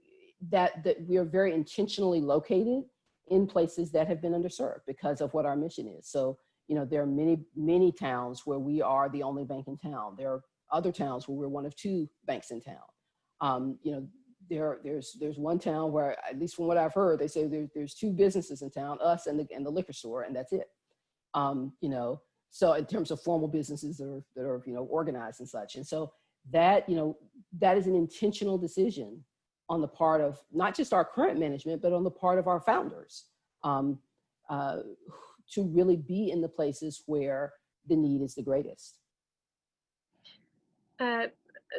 that we are very intentionally located in places that have been underserved because of what our mission is. So, there are many towns where we are the only bank in town. There are other towns where we're one of 2 banks in town. There's one town where, at least from what I've heard, they say there's 2 businesses in town, us and the liquor store, and that's it. So in terms of formal businesses that are organized and such. And so that is an intentional decision on the part of not just our current management, but on the part of our founders, to really be in the places where the need is the greatest.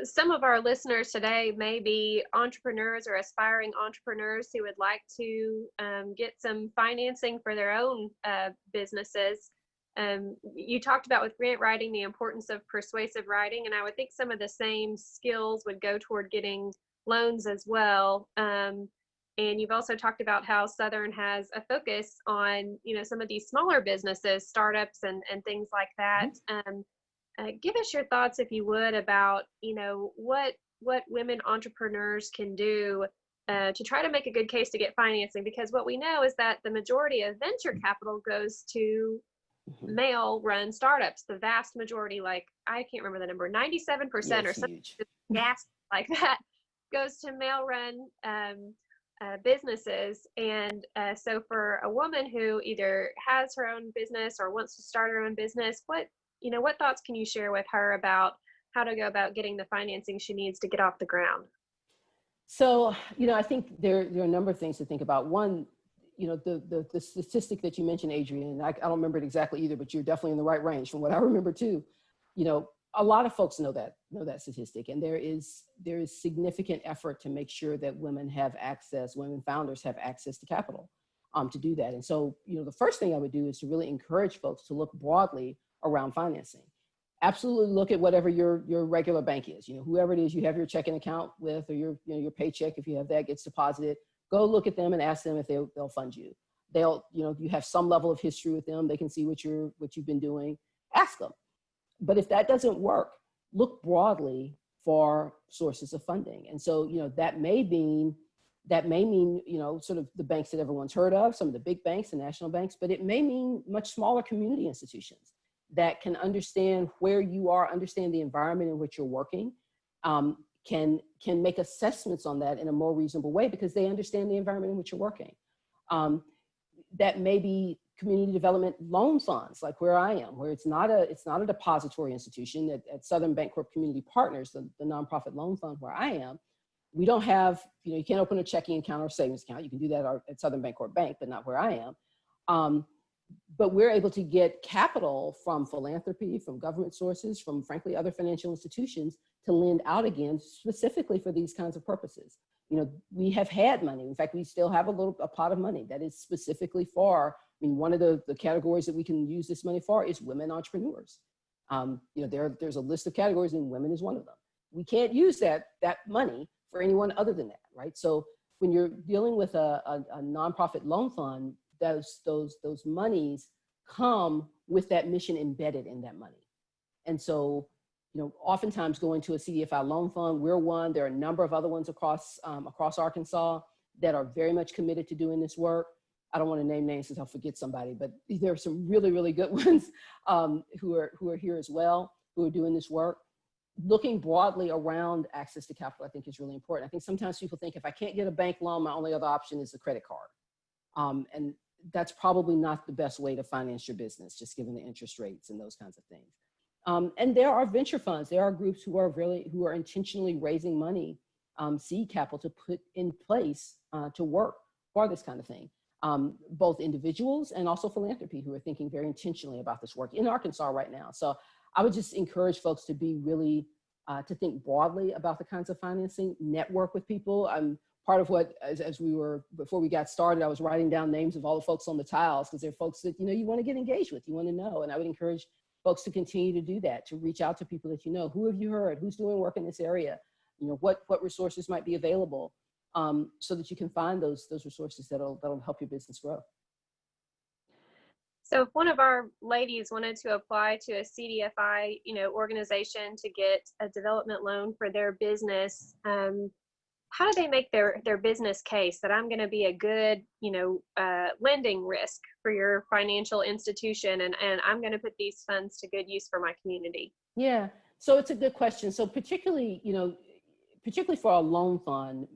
Some of our listeners today may be entrepreneurs or aspiring entrepreneurs who would like to get some financing for their own businesses. You talked about with grant writing, the importance of persuasive writing, and I would think some of the same skills would go toward getting loans as well. And you've also talked about how Southern has a focus on, some of these smaller businesses, startups, and things like that. Give us your thoughts, if you would, about, what women entrepreneurs can do to try to make a good case to get financing, because what we know is that the majority of venture capital goes to male-run startups. The vast majority, like, I can't remember the number, 97% or something, gas like that, goes to male-run businesses. And so for a woman who either has her own business or wants to start her own business, what thoughts can you share with her about how to go about getting the financing she needs to get off the ground? So, I think there are a number of things to think about. One, the statistic that you mentioned, Adrian, and I don't remember it exactly either, but you're definitely in the right range from what I remember too. A lot of folks know that statistic, and there is significant effort to make sure that women founders have access to capital to do that. And so, the first thing I would do is to really encourage folks to look broadly around financing. Absolutely look at whatever your regular bank is, whoever it is you have your checking account with, or your paycheck, if you have that, gets deposited. Go look at them and ask them if they'll fund you. You have some level of history with them. They can see what you've been doing. Ask them. But if that doesn't work, look broadly for sources of funding. And so, that may mean, sort of the banks that everyone's heard of, some of the big banks, the national banks, but it may mean much smaller community institutions that can understand where you are, understand the environment in which you're working, can make assessments on that in a more reasonable way because they understand the environment in which you're working. That may be community development loan funds, like where I am, where it's not a depository institution. At Southern Bancorp Community Partners, the nonprofit loan fund where I am, we don't have, you can't open a checking account or savings account. You can do that at Southern Bancorp Bank, but not where I am. But we're able to get capital from philanthropy, from government sources, from frankly other financial institutions to lend out again, specifically for these kinds of purposes. We have had money. In fact, we still have a pot of money that is specifically for, one of the categories that we can use this money for is women entrepreneurs. There's a list of categories and women is one of them. We can't use that money for anyone other than that, right? So when you're dealing with a nonprofit loan fund, those monies come with that mission embedded in that money. And so, oftentimes going to a CDFI loan fund, we're one, there are a number of other ones across Arkansas that are very much committed to doing this work. I don't want to name names because I'll forget somebody, but there are some really, really good ones who are here as well, who are doing this work. Looking broadly around access to capital, I think, is really important. I think sometimes people think if I can't get a bank loan, my only other option is a credit card. And that's probably not the best way to finance your business, just given the interest rates and those kinds of things. And there are venture funds. There are groups who are intentionally raising money, seed capital, to put in place to work for this kind of thing. Both individuals and also philanthropy who are thinking very intentionally about this work in Arkansas right now. So I would just encourage folks to be really, to think broadly about the kinds of financing, network with people. Part of what, before we got started, I was writing down names of all the folks on the tiles because they're folks that, you want to get engaged with, you want to know. And I would encourage folks to continue to do that, to reach out to people that who have you heard, who's doing work in this area, what resources might be available, so that you can find those resources that'll help your business grow. So if one of our ladies wanted to apply to a CDFI, organization to get a development loan for their business, how do they make their business case that I'm going to be a good, lending risk for your financial institution, and I'm going to put these funds to good use for my community? Yeah, so it's a good question. So particularly for a loan fund,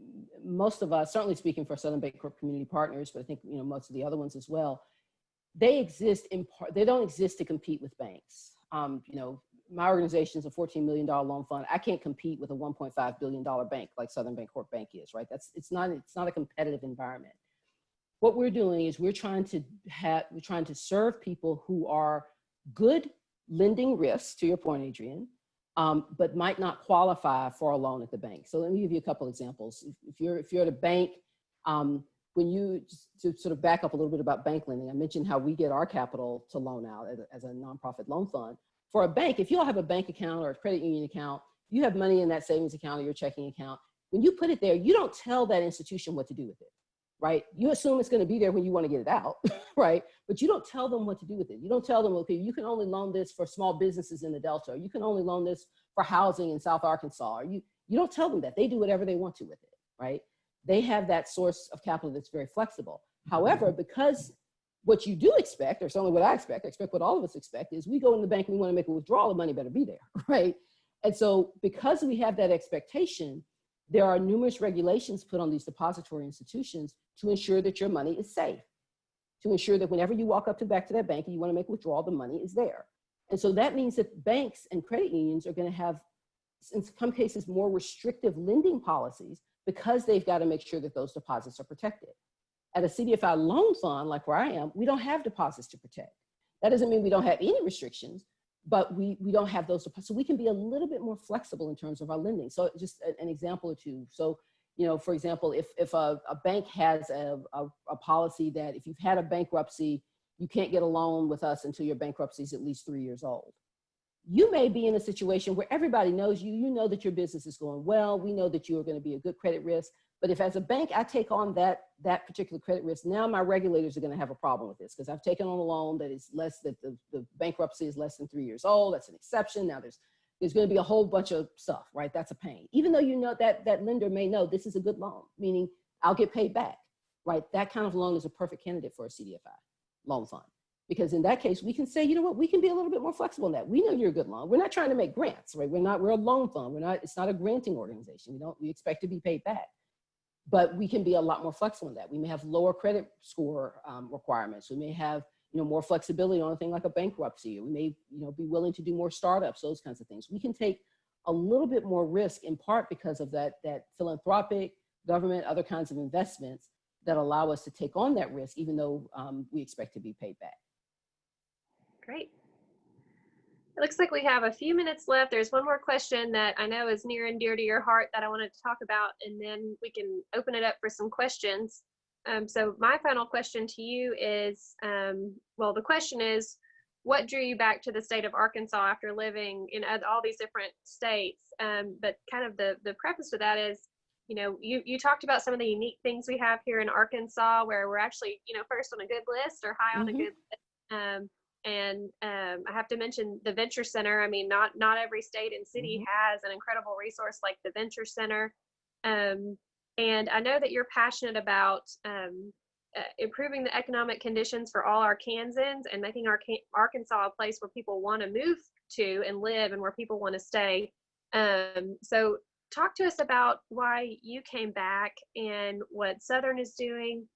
most of us, certainly speaking for Southern Bancorp Community Partners, but I think most of the other ones as well, they exist in part. They don't exist to compete with banks. My organization is a $14 million loan fund. I can't compete with a $1.5 billion bank like Southern Bancorp Bank is, right? It's not a competitive environment. What we're doing is we're trying to serve people who are good lending risks, to your point, Adrian, but might not qualify for a loan at the bank. So let me give you a couple examples. If you're at a bank when you, just to sort of back up a little bit about bank lending, I mentioned how we get our capital to loan out as a nonprofit loan fund. For a bank, if you all have a bank account or a credit union account, you have money in that savings account or your checking account. When you put it there, you don't tell that institution what to do with it, right? You assume it's going to be there when you want to get it out, right? But you don't tell them what to do with it. You don't tell them, okay, you can only loan this for small businesses in the Delta, or you can only loan this for housing in South Arkansas. Or you don't tell them that. They do whatever they want to with it, right? They have that source of capital that's very flexible. However, because what you do expect, or certainly what I expect what all of us expect, is we go in the bank and we want to make a withdrawal, the money better be there, right? And so because we have that expectation, there are numerous regulations put on these depository institutions to ensure that your money is safe, to ensure that whenever you walk back to that bank and you want to make a withdrawal, the money is there. And so that means that banks and credit unions are going to have, in some cases, more restrictive lending policies because they've got to make sure that those deposits are protected. At a CDFI loan fund, like where I am, we don't have deposits to protect. That doesn't mean we don't have any restrictions, but we don't have those deposits. So we can be a little bit more flexible in terms of our lending. So just an example or two. So, you know, for example, if a bank has a policy that if you've had a bankruptcy, you can't get a loan with us until your bankruptcy is at least 3 years old. You may be in a situation where everybody knows you, you know that your business is going well, we know that you are going to be a good credit risk, but if as a bank I take on that particular credit risk, now my regulators are going to have a problem with this because I've taken on a loan that is less, that the bankruptcy is less than 3 years old, that's an exception, now there's going to be a whole bunch of stuff, right? That's a pain. Even though you know that lender may know this is a good loan, meaning I'll get paid back, right? That kind of loan is a perfect candidate for a CDFI loan fund. Because in that case, we can say, you know what, we can be a little bit more flexible in that. We know you're a good loan. We're not trying to make grants, right? We're a loan fund. It's not a granting organization. We expect to be paid back. But we can be a lot more flexible in that. We may have lower credit score requirements. We may have, more flexibility on a thing like a bankruptcy. We may, be willing to do more startups, those kinds of things. We can take a little bit more risk in part because of that philanthropic, government, other kinds of investments that allow us to take on that risk, even though we expect to be paid back. Great. It looks like we have a few minutes left. There's one more question that I know is near and dear to your heart that I wanted to talk about, and then we can open it up for some questions. So my final question to you is, well, the question is, what drew you back to the state of Arkansas after living in all these different states? But kind of the preface to that is, you talked about some of the unique things we have here in Arkansas, where we're actually, first on a good list or high on a good list. I have to mention the Venture Center. I mean, not every state and city has an incredible resource like the Venture Center. And I know that you're passionate about improving the economic conditions for all Arkansans and making Arkansas a place where people want to move to and live and where people want to stay. So talk to us about why you came back and what Southern is doing,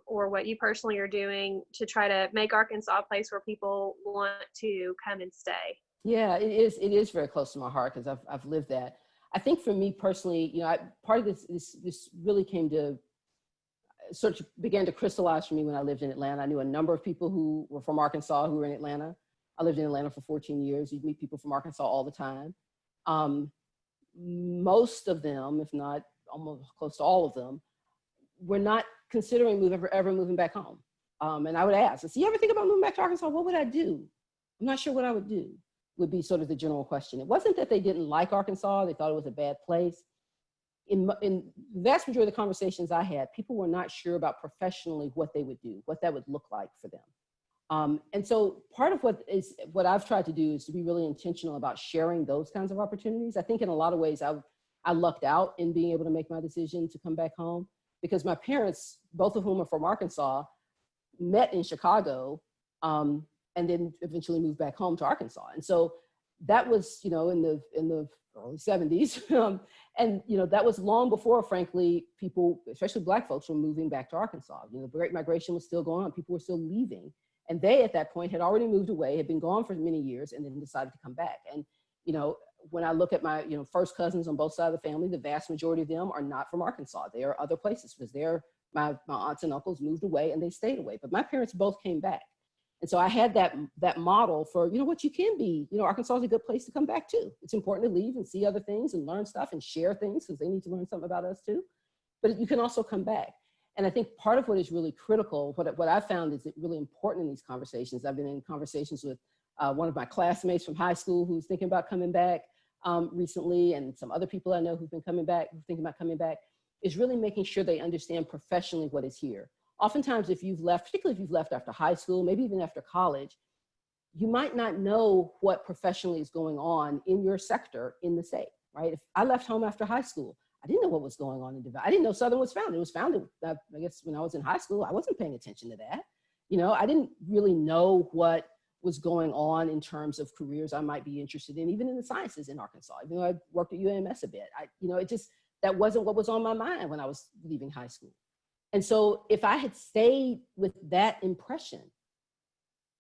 or what you personally are doing to try to make Arkansas a place where people want to come and stay. Yeah, it is very close to my heart because I've lived that. I think for me personally, part of this really began to crystallize for me when I lived in Atlanta. I knew a number of people who were from Arkansas who were in Atlanta. I lived in Atlanta for 14 years. You'd meet people from Arkansas all the time. Most of them, if not almost close to all of them, were not considering ever moving back home. And I would ask, so you ever think about moving back to Arkansas? What would I do? I'm not sure what I would do, would be sort of the general question. It wasn't that they didn't like Arkansas, they thought it was a bad place. In the vast majority of the conversations I had, people were not sure about professionally what they would do, what that would look like for them. And so part of what I've tried to do is to be really intentional about sharing those kinds of opportunities. I think in a lot of ways, I lucked out in being able to make my decision to come back home, because my parents, both of whom are from Arkansas, met in Chicago and then eventually moved back home to Arkansas. And so that was, in the early 70s. And, that was long before, frankly, people, especially Black folks, were moving back to Arkansas. The Great Migration was still going on. People were still leaving. And they, at that point, had already moved away, had been gone for many years, and then decided to come back. And, when I look at my, first cousins on both sides of the family, the vast majority of them are not from Arkansas. They are other places because my aunts and uncles moved away and they stayed away. But my parents both came back. And so I had that model for, what you can be. Arkansas is a good place to come back to. It's important to leave and see other things and learn stuff and share things because they need to learn something about us too. But you can also come back. And I think part of what is really critical, what I found is really important in these conversations. I've been in conversations with one of my classmates from high school who's thinking about coming back recently, and some other people I know who've been coming back, who thinking about coming back, is really making sure they understand professionally what is here. Oftentimes, if you've left, particularly if you've left after high school, maybe even after college, you might not know what professionally is going on in your sector in the state, right? If I left home after high school, I didn't know what was going on in Devon. I didn't know Southern was founded. It was founded, I guess, when I was in high school. I wasn't paying attention to that. You know, I didn't really know what was going on in terms of careers I might be interested in, even in the sciences in Arkansas. Even though I worked at UAMS a bit, that wasn't what was on my mind when I was leaving high school. And so if I had stayed with that impression,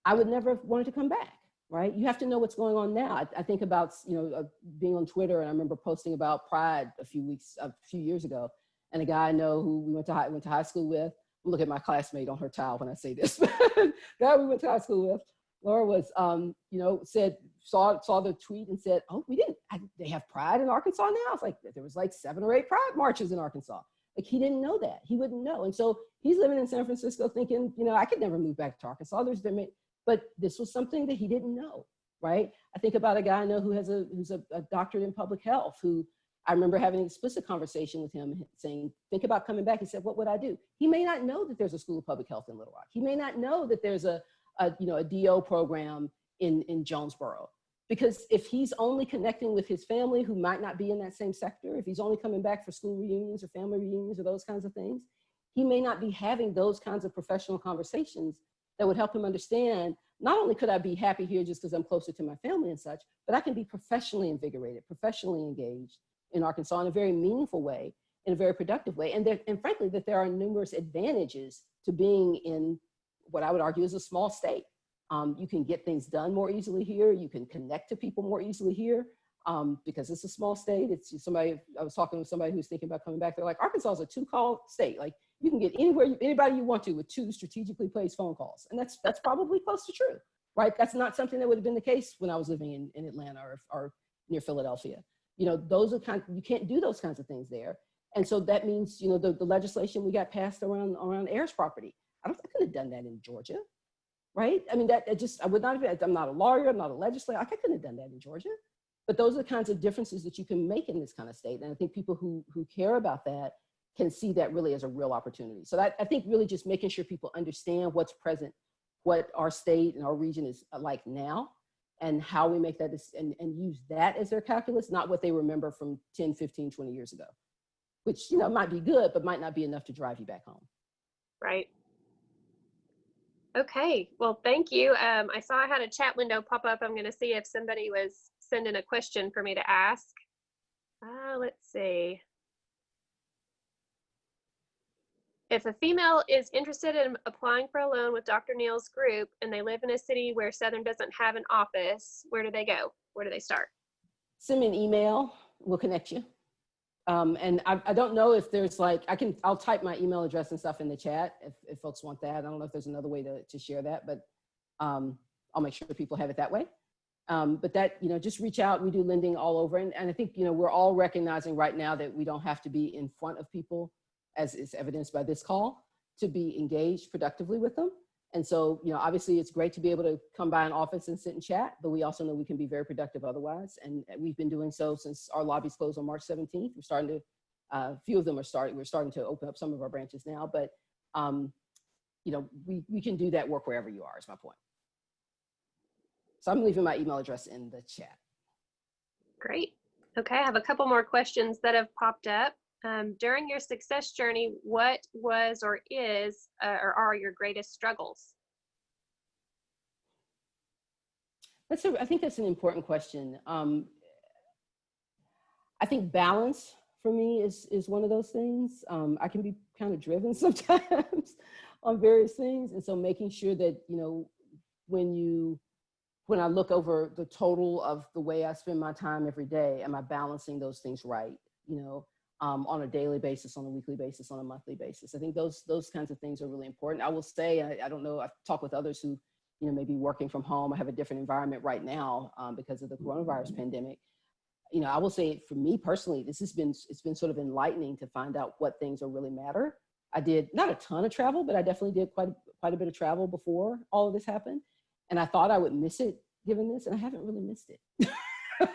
I would never have wanted to come back, right? You have to know what's going on now. I think about, being on Twitter, and I remember posting about Pride a few years ago, and a guy I know who we went to high school with. Look at my classmate on her towel when I say this. The guy we went to high school with, Laura, was, saw the tweet and said, "Oh, they have Pride in Arkansas now." It's like there was like 7 or 8 Pride marches in Arkansas. Like, he didn't know that. He wouldn't know. And so he's living in San Francisco thinking, I could never move back to Arkansas. But this was something that he didn't know, right? I think about a guy I know who's a doctorate in public health, who I remember having an explicit conversation with him saying, think about coming back. He said, what would I do? He may not know that there's a school of public health in Little Rock. He may not know that there's a DO program in Jonesboro. Because if he's only connecting with his family who might not be in that same sector, if he's only coming back for school reunions or family reunions or those kinds of things, he may not be having those kinds of professional conversations that would help him understand, not only could I be happy here just because I'm closer to my family and such, but I can be professionally invigorated, professionally engaged in Arkansas in a very meaningful way, in a very productive way. And frankly, that there are numerous advantages to being in what I would argue is a small state. You can get things done more easily here. You can connect to people more easily here because it's a small state. I was talking with somebody who's thinking about coming back. They're like, Arkansas is a 2-call state. Like, you can get anybody you want to with 2 strategically placed phone calls. And that's probably close to true, right? That's not something that would have been the case when I was living in Atlanta or near Philadelphia. Those are you can't do those kinds of things there. And so that means, the legislation we got passed around heirs property. I could have done that in Georgia, right? I mean, I would not have, I'm not a lawyer, I'm not a legislator. I couldn't have done that in Georgia. But those are the kinds of differences that you can make in this kind of state. And I think people who care about that can see that really as a real opportunity. So I think really just making sure people understand what's present, what our state and our region is like now, and how we make that and use that as their calculus, not what they remember from 10, 15, 20 years ago, which, might be good, but might not be enough to drive you back home. Right. Okay, well, thank you. I saw I had a chat window pop up. I'm going to see if somebody was sending a question for me to ask. Let's see. If a female is interested in applying for a loan with Dr. Neal's group and they live in a city where Southern doesn't have an office, where do they go? Where do they start? Send me an email. We'll connect you. And I don't know if there's I'll type my email address and stuff in the chat if folks want that. I don't know if there's another way to share that, but I'll make sure people have it that way. But that, just reach out. We do lending all over. And I think, we're all recognizing right now that we don't have to be in front of people, as is evidenced by this call, to be engaged productively with them. And so, obviously it's great to be able to come by an office and sit and chat, but we also know we can be very productive otherwise. And we've been doing so since our lobbies closed on March 17th. We're starting to, a few of them we're starting to open up some of our branches now, but, we can do that work wherever you are, is my point. So I'm leaving my email address in the chat. Great. Okay, I have a couple more questions that have popped up. During your success journey, what was or is or are your greatest struggles? I think that's an important question. I think balance for me is one of those things. I can be kind of driven sometimes on various things. And so making sure that, when I look over the total of the way I spend my time every day, am I balancing those things right? On a daily basis, on a weekly basis, on a monthly basis. I think those kinds of things are really important. I will say, I don't know, I've talked with others who, may be working from home. I have a different environment right now because of the coronavirus pandemic. I will say for me personally, it's been sort of enlightening to find out what things really matter. I did not a ton of travel, but I definitely did quite a bit of travel before all of this happened. And I thought I would miss it given this, and I haven't really missed it.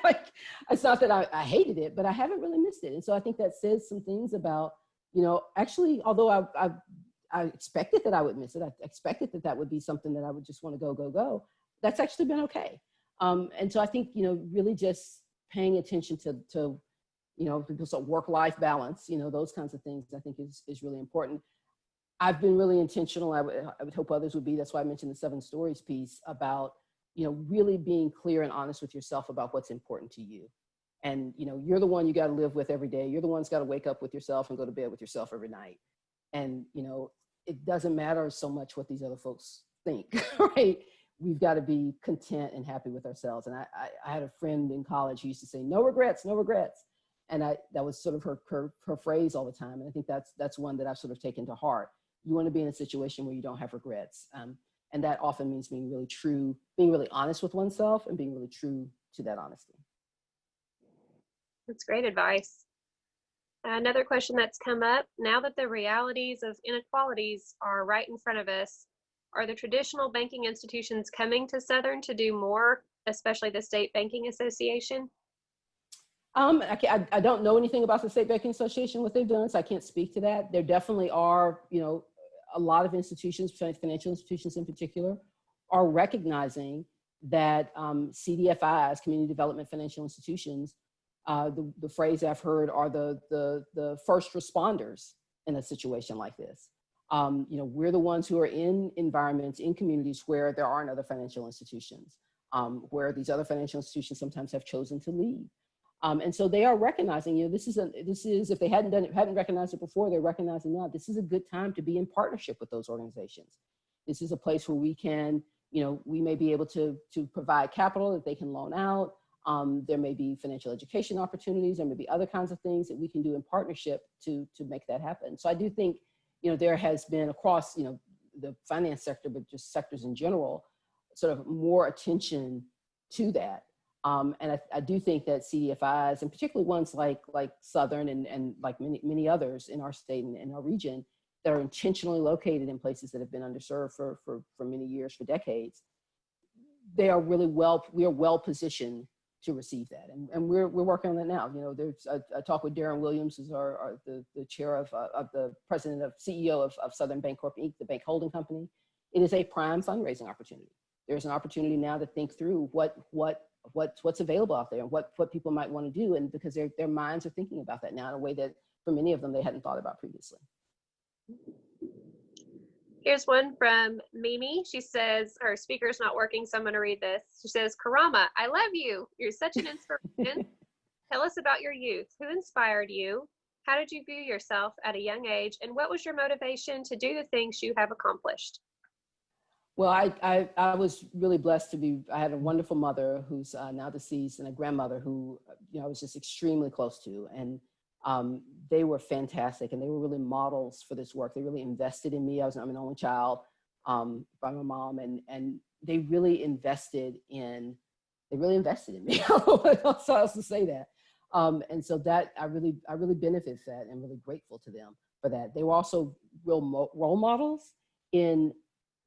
Like, it's not that I hated it, but I haven't really missed it. And so I think that says some things about, you know, actually, although I expected that I would miss it, I expected that would be something that I would just want to go. That's actually been okay. And so I think, you know, really just paying attention to you know, so work-life balance, you know, those kinds of things, I think is really important. I've been really intentional. I would hope others would be. That's why I mentioned the 7 stories piece about, you know, really being clear and honest with yourself about what's important to you. And, you know, you're the one you got to live with every day. You're the one who's got to wake up with yourself and go to bed with yourself every night. And, you know, it doesn't matter so much what these other folks think, right? We've got to be content and happy with ourselves. And I had a friend in college who used to say, no regrets, no regrets. And that was sort of her phrase all the time. And I think that's one that I've sort of taken to heart. You want to be in a situation where you don't have regrets. And that often means being really true, being really honest with oneself and being really true to that honesty. That's great advice. Another question that's come up, now that the realities of inequalities are right in front of us, are the traditional banking institutions coming to Southern to do more, especially the State Banking Association? I don't know anything about the State Banking Association, what they've done, so I can't speak to that. There definitely are, you know, a lot of institutions, financial institutions in particular, are recognizing that CDFIs, community development financial institutions, the phrase I've heard are the first responders in a situation like this. You know, we're the ones who are in environments, in communities where there aren't other financial institutions, where these other financial institutions sometimes have chosen to leave. And so they are recognizing, you know, this is, if they hadn't recognized it before, they're recognizing now, this is a good time to be in partnership with those organizations. This is a place where we can, you know, we may be able to provide capital that they can loan out. There may be financial education opportunities. There may be other kinds of things that we can do in partnership to make that happen. So I do think, you know, there has been across, you know, the finance sector, but just sectors in general, sort of more attention to that. And I do think that CDFIs, and particularly ones like Southern and like many others in our state and in our region that are intentionally located in places that have been underserved for many years, for decades, we are well positioned to receive that. And we're working on that now. You know, there's I talked with Darren Williams, who's the chair of the CEO of Southern Bancorp Inc., the bank holding company. It is a prime fundraising opportunity. There's an opportunity now to think through what's available out there and what people might want to do. And because their minds are thinking about that now in a way that for many of them, they hadn't thought about previously. Here's one from Mimi. She says, her speaker's not working, so I'm going to read this. She says, Karama, I love you. You're such an inspiration. Tell us about your youth. Who inspired you? How did you view yourself at a young age? And what was your motivation to do the things you have accomplished? Well, I was really blessed I had a wonderful mother who's now deceased, and a grandmother who, you know, I was just extremely close to. And they were fantastic, and they were really models for this work. They really invested in me. I'm an only child by my mom, and they really invested in me. I don't know what else to say that. And so that I really benefit that and really grateful to them for that. They were also real role models in,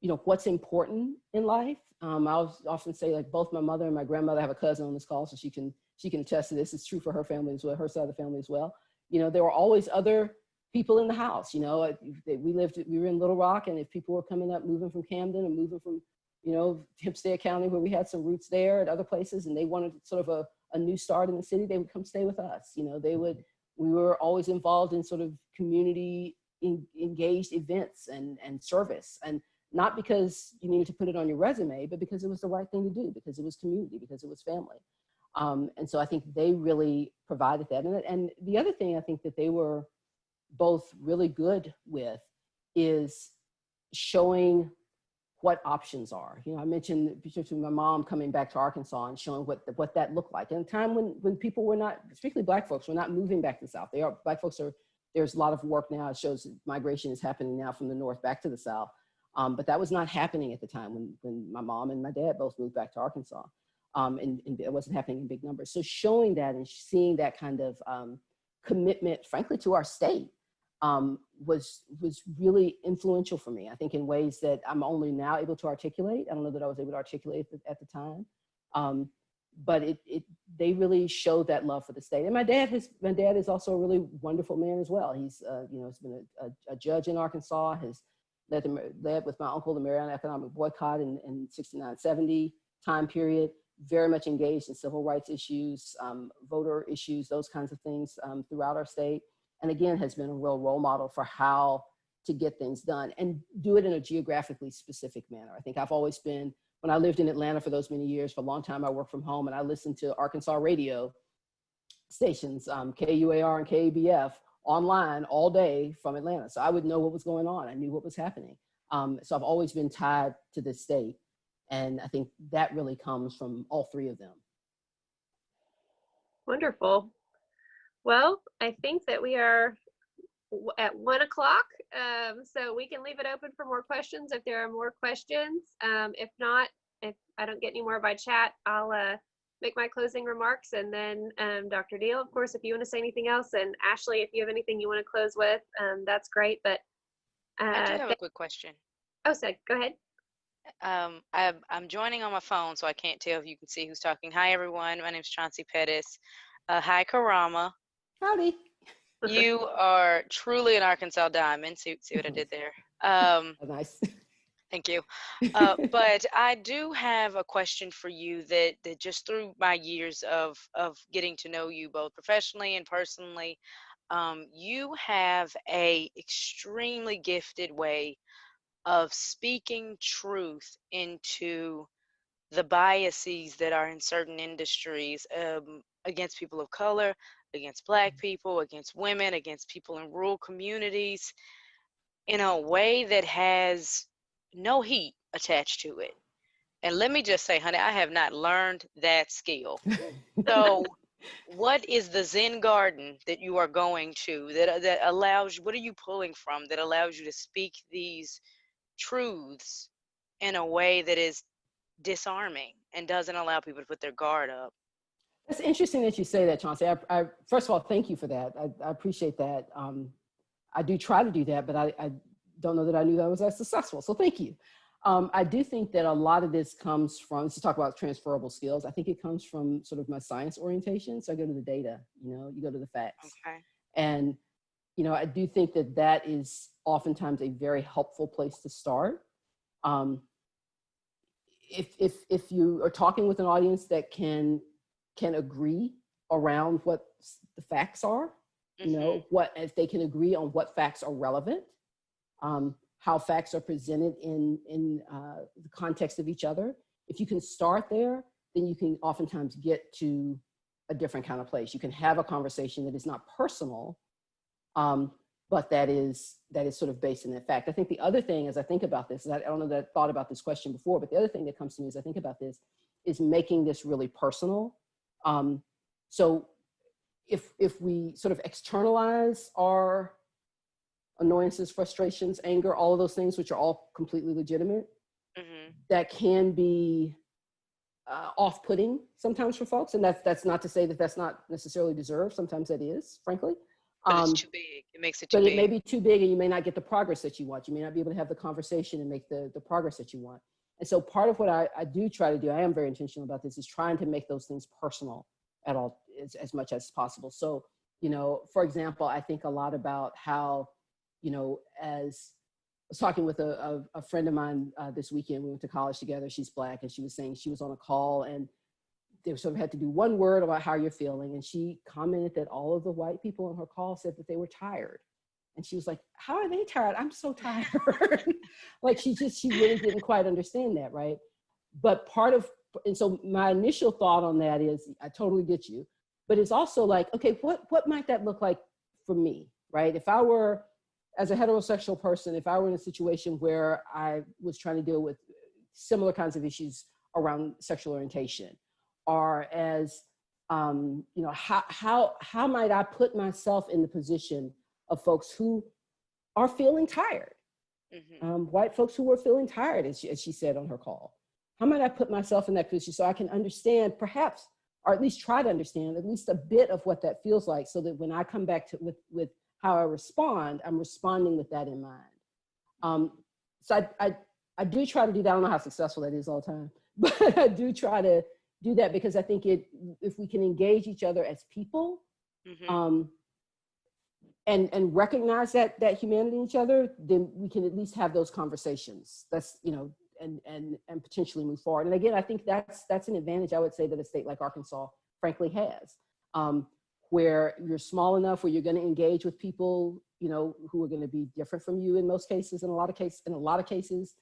you know, what's important in life. I'll often say, like, both my mother and my grandmother, I have a cousin on this call, so she can attest to this. It's true for her family as well, her side of the family as well. You know, there were always other people in the house. You know, we were in Little Rock, and if people were coming up, moving from Camden and moving from, you know, Hempstead County, where we had some roots there and other places, and they wanted sort of a new start in the city, they would come stay with us. You know, we were always involved in sort of community engaged events and service. And not because you needed to put it on your resume, but because it was the right thing to do, because it was community, because it was family. And so I think they really provided that. And the other thing I think that they were both really good with is showing what options are. You know, I mentioned my mom coming back to Arkansas and showing what that looked like. In a time when people were not, particularly Black folks, were not moving back to the South. Black folks there's a lot of work now. It shows migration is happening now from the North back to the South. But that was not happening at the time when my mom and my dad both moved back to Arkansas. And it wasn't happening in big numbers. So showing that and seeing that kind of commitment, frankly, to our state, was really influential for me. I think in ways that I'm only now able to articulate. I don't know that I was able to articulate at the time, but they really showed that love for the state. And my dad is also a really wonderful man as well. He's has been a judge in Arkansas. Has led with my uncle the Mariana economic boycott in 69, 70 time period. Very much engaged in civil rights issues, voter issues, those kinds of things throughout our state. And again, has been a real role model for how to get things done and do it in a geographically specific manner. I think I've always been, when I lived in Atlanta for those many years, for a long time, I worked from home and I listened to Arkansas radio stations, KUAR and KABF, online all day from Atlanta. So I would know what was going on. I knew what was happening. So I've always been tied to this state. And I think that really comes from all three of them. Wonderful. Well, I think that we are at 1 o'clock, so we can leave it open for more questions if there are more questions. If not, if I don't get any more by chat, I'll make my closing remarks, and then Dr. Neal, of course, if you want to say anything else, and Ashley, if you have anything you want to close with, that's great. But I do have a quick question. Oh, so go ahead. I'm joining on my phone, so I can't tell if you can see who's talking. Hi, everyone. My name is Chauncey Pettis. Hi, Karama. Howdy. You are truly an Arkansas diamond. See what I did there. Nice. Thank you. But I do have a question for you that just through my years of getting to know you both professionally and personally, you have a extremely gifted way of speaking truth into the biases that are in certain industries, against people of color, against Black people, against women, against people in rural communities, in a way that has no heat attached to it. And let me just say, honey, I have not learned that skill. So what is the Zen garden that you are going to that allows you, what are you pulling from that allows you to speak these truths in a way that is disarming and doesn't allow people to put their guard up? It's interesting that you say that, Chauncey. I first of all, thank you for that. I appreciate that. I do try to do that, but I don't know that I knew that I was that successful. So thank you. I do think that a lot of this comes from, let's talk about transferable skills. I think it comes from sort of my science orientation. So I go to the data, you go to the facts. Okay. And, I do think that that is oftentimes a very helpful place to start. If you are talking with an audience that can agree around what the facts are, what if they can agree on what facts are relevant, how facts are presented in the context of each other. If you can start there, then you can oftentimes get to a different kind of place. You can have a conversation that is not personal, but that is sort of based in that fact. I think the other thing as I think about this, I don't know that I thought about this question before, but the other thing that comes to me as I think about this is making this really personal. So if we sort of externalize our annoyances, frustrations, anger, all of those things, which are all completely legitimate, that can be off-putting sometimes for folks. And that's not to say that that's not necessarily deserved. Sometimes that is, frankly. But it's too big. It makes it too big. But it may be too big and you may not get the progress that you want. You may not be able to have the conversation and make the progress that you want. And so part of what I do try to do, I am very intentional about this, is trying to make those things personal at all, as much as possible. So, for example, I think a lot about how, as I was talking with a friend of mine this weekend, we went to college together, she's Black, and she was saying she was on a call and they sort of had to do one word about how you're feeling. And she commented that all of the white people on her call said that they were tired. And she was like, how are they tired? I'm so tired. Like she really didn't quite understand that, right? But and so my initial thought on that is, I totally get you, but it's also like, okay, what might that look like for me, right? If I were, as a heterosexual person, if I were in a situation where I was trying to deal with similar kinds of issues around sexual orientation, or as, how might I put myself in the position of folks who are feeling tired, white folks who were feeling tired, as she said on her call. How might I put myself in that position so I can understand, perhaps, or at least try to understand at least a bit of what that feels like, so that when I come back with how I respond, I'm responding with that in mind. So I do try to do that. I don't know how successful that is all the time, but I do try to do that because I think if we can engage each other as people, and recognize that humanity in each other, then we can at least have those conversations. That's, and potentially move forward. And again, I think that's an advantage I would say that a state like Arkansas frankly has, where you're small enough where you're going to engage with people, who are going to be different from you in most cases, in a lot of cases,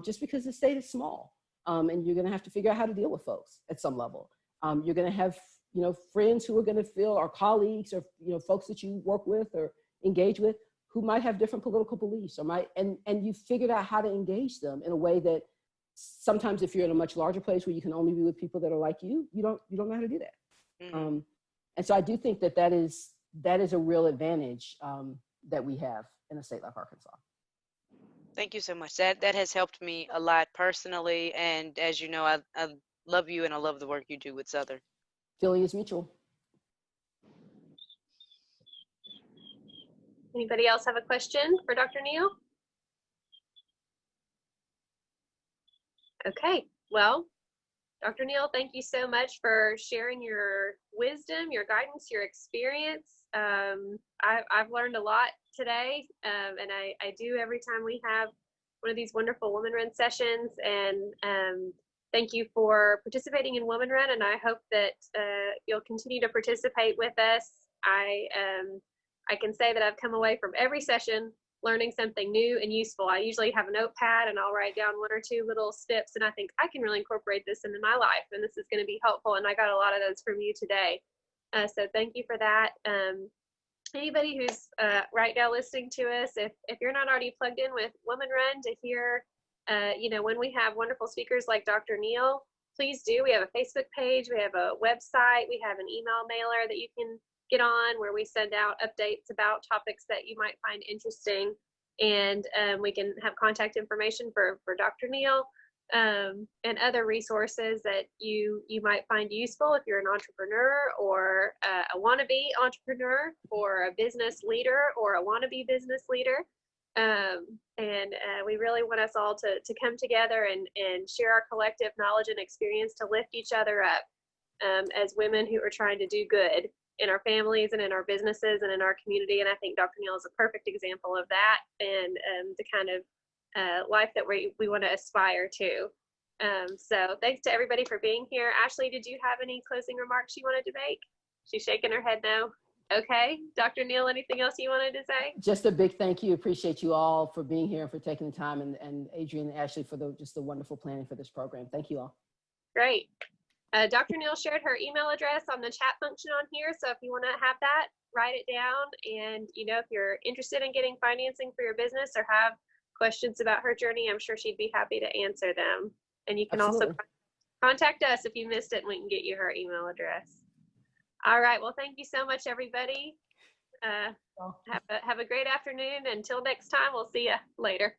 just because the state is small, and you're going to have to figure out how to deal with folks at some level. You're going to have friends who are going to feel, or colleagues, or folks that you work with or engage with, who might have different political beliefs, or and you figured out how to engage them in a way that sometimes, if you're in a much larger place where you can only be with people that are like you, you don't know how to do that. And so I do think that is a real advantage that we have in a state like Arkansas. Thank you so much. That has helped me a lot personally, and as you know, I love you and I love the work you do with Southern. Feeling is mutual. Anybody else have a question for Dr. Neal? Okay, well, Dr. Neal, thank you so much for sharing your wisdom, your guidance, your experience. I've learned a lot today, and I do every time we have one of these wonderful Woman Run sessions. And thank you for participating in Woman Run, and I hope that you'll continue to participate with us. I can say that I've come away from every session learning something new and useful. I usually have a notepad and I'll write down one or two little steps, and I think I can really incorporate this into my life, and this is going to be helpful. And I got a lot of those from you today. So thank you for that. Anybody who's right now listening to us, if you're not already plugged in with Woman Run to hear, when we have wonderful speakers like Dr. Neal, please do. We have a Facebook page, we have a website, we have an email mailer that you can get on where we send out updates about topics that you might find interesting. And we can have contact information for Dr. Neal, and other resources that you might find useful if you're an entrepreneur, or a wannabe entrepreneur, or a business leader, or a wannabe business leader. And we really want us all to come together and share our collective knowledge and experience to lift each other up, as women who are trying to do good in our families and in our businesses and in our community. And I think Dr. Neal is a perfect example of that, and the kind of life that we want to aspire to. So thanks to everybody for being here. Ashley, did you have any closing remarks you wanted to make? She's shaking her head no. Okay. Dr. Neal, anything else you wanted to say? Just a big thank you. Appreciate you all for being here and for taking the time, and Adrian and Ashley for just the wonderful planning for this program. Thank you all. Great. Dr. Neal shared her email address on the chat function on here. So if you want to have that, write it down. And, if you're interested in getting financing for your business or have questions about her journey, I'm sure she'd be happy to answer them. And you can also contact us if you missed it, and we can get you her email address. All right. Well, thank you so much, everybody. Have a great afternoon. Until next time, we'll see you later.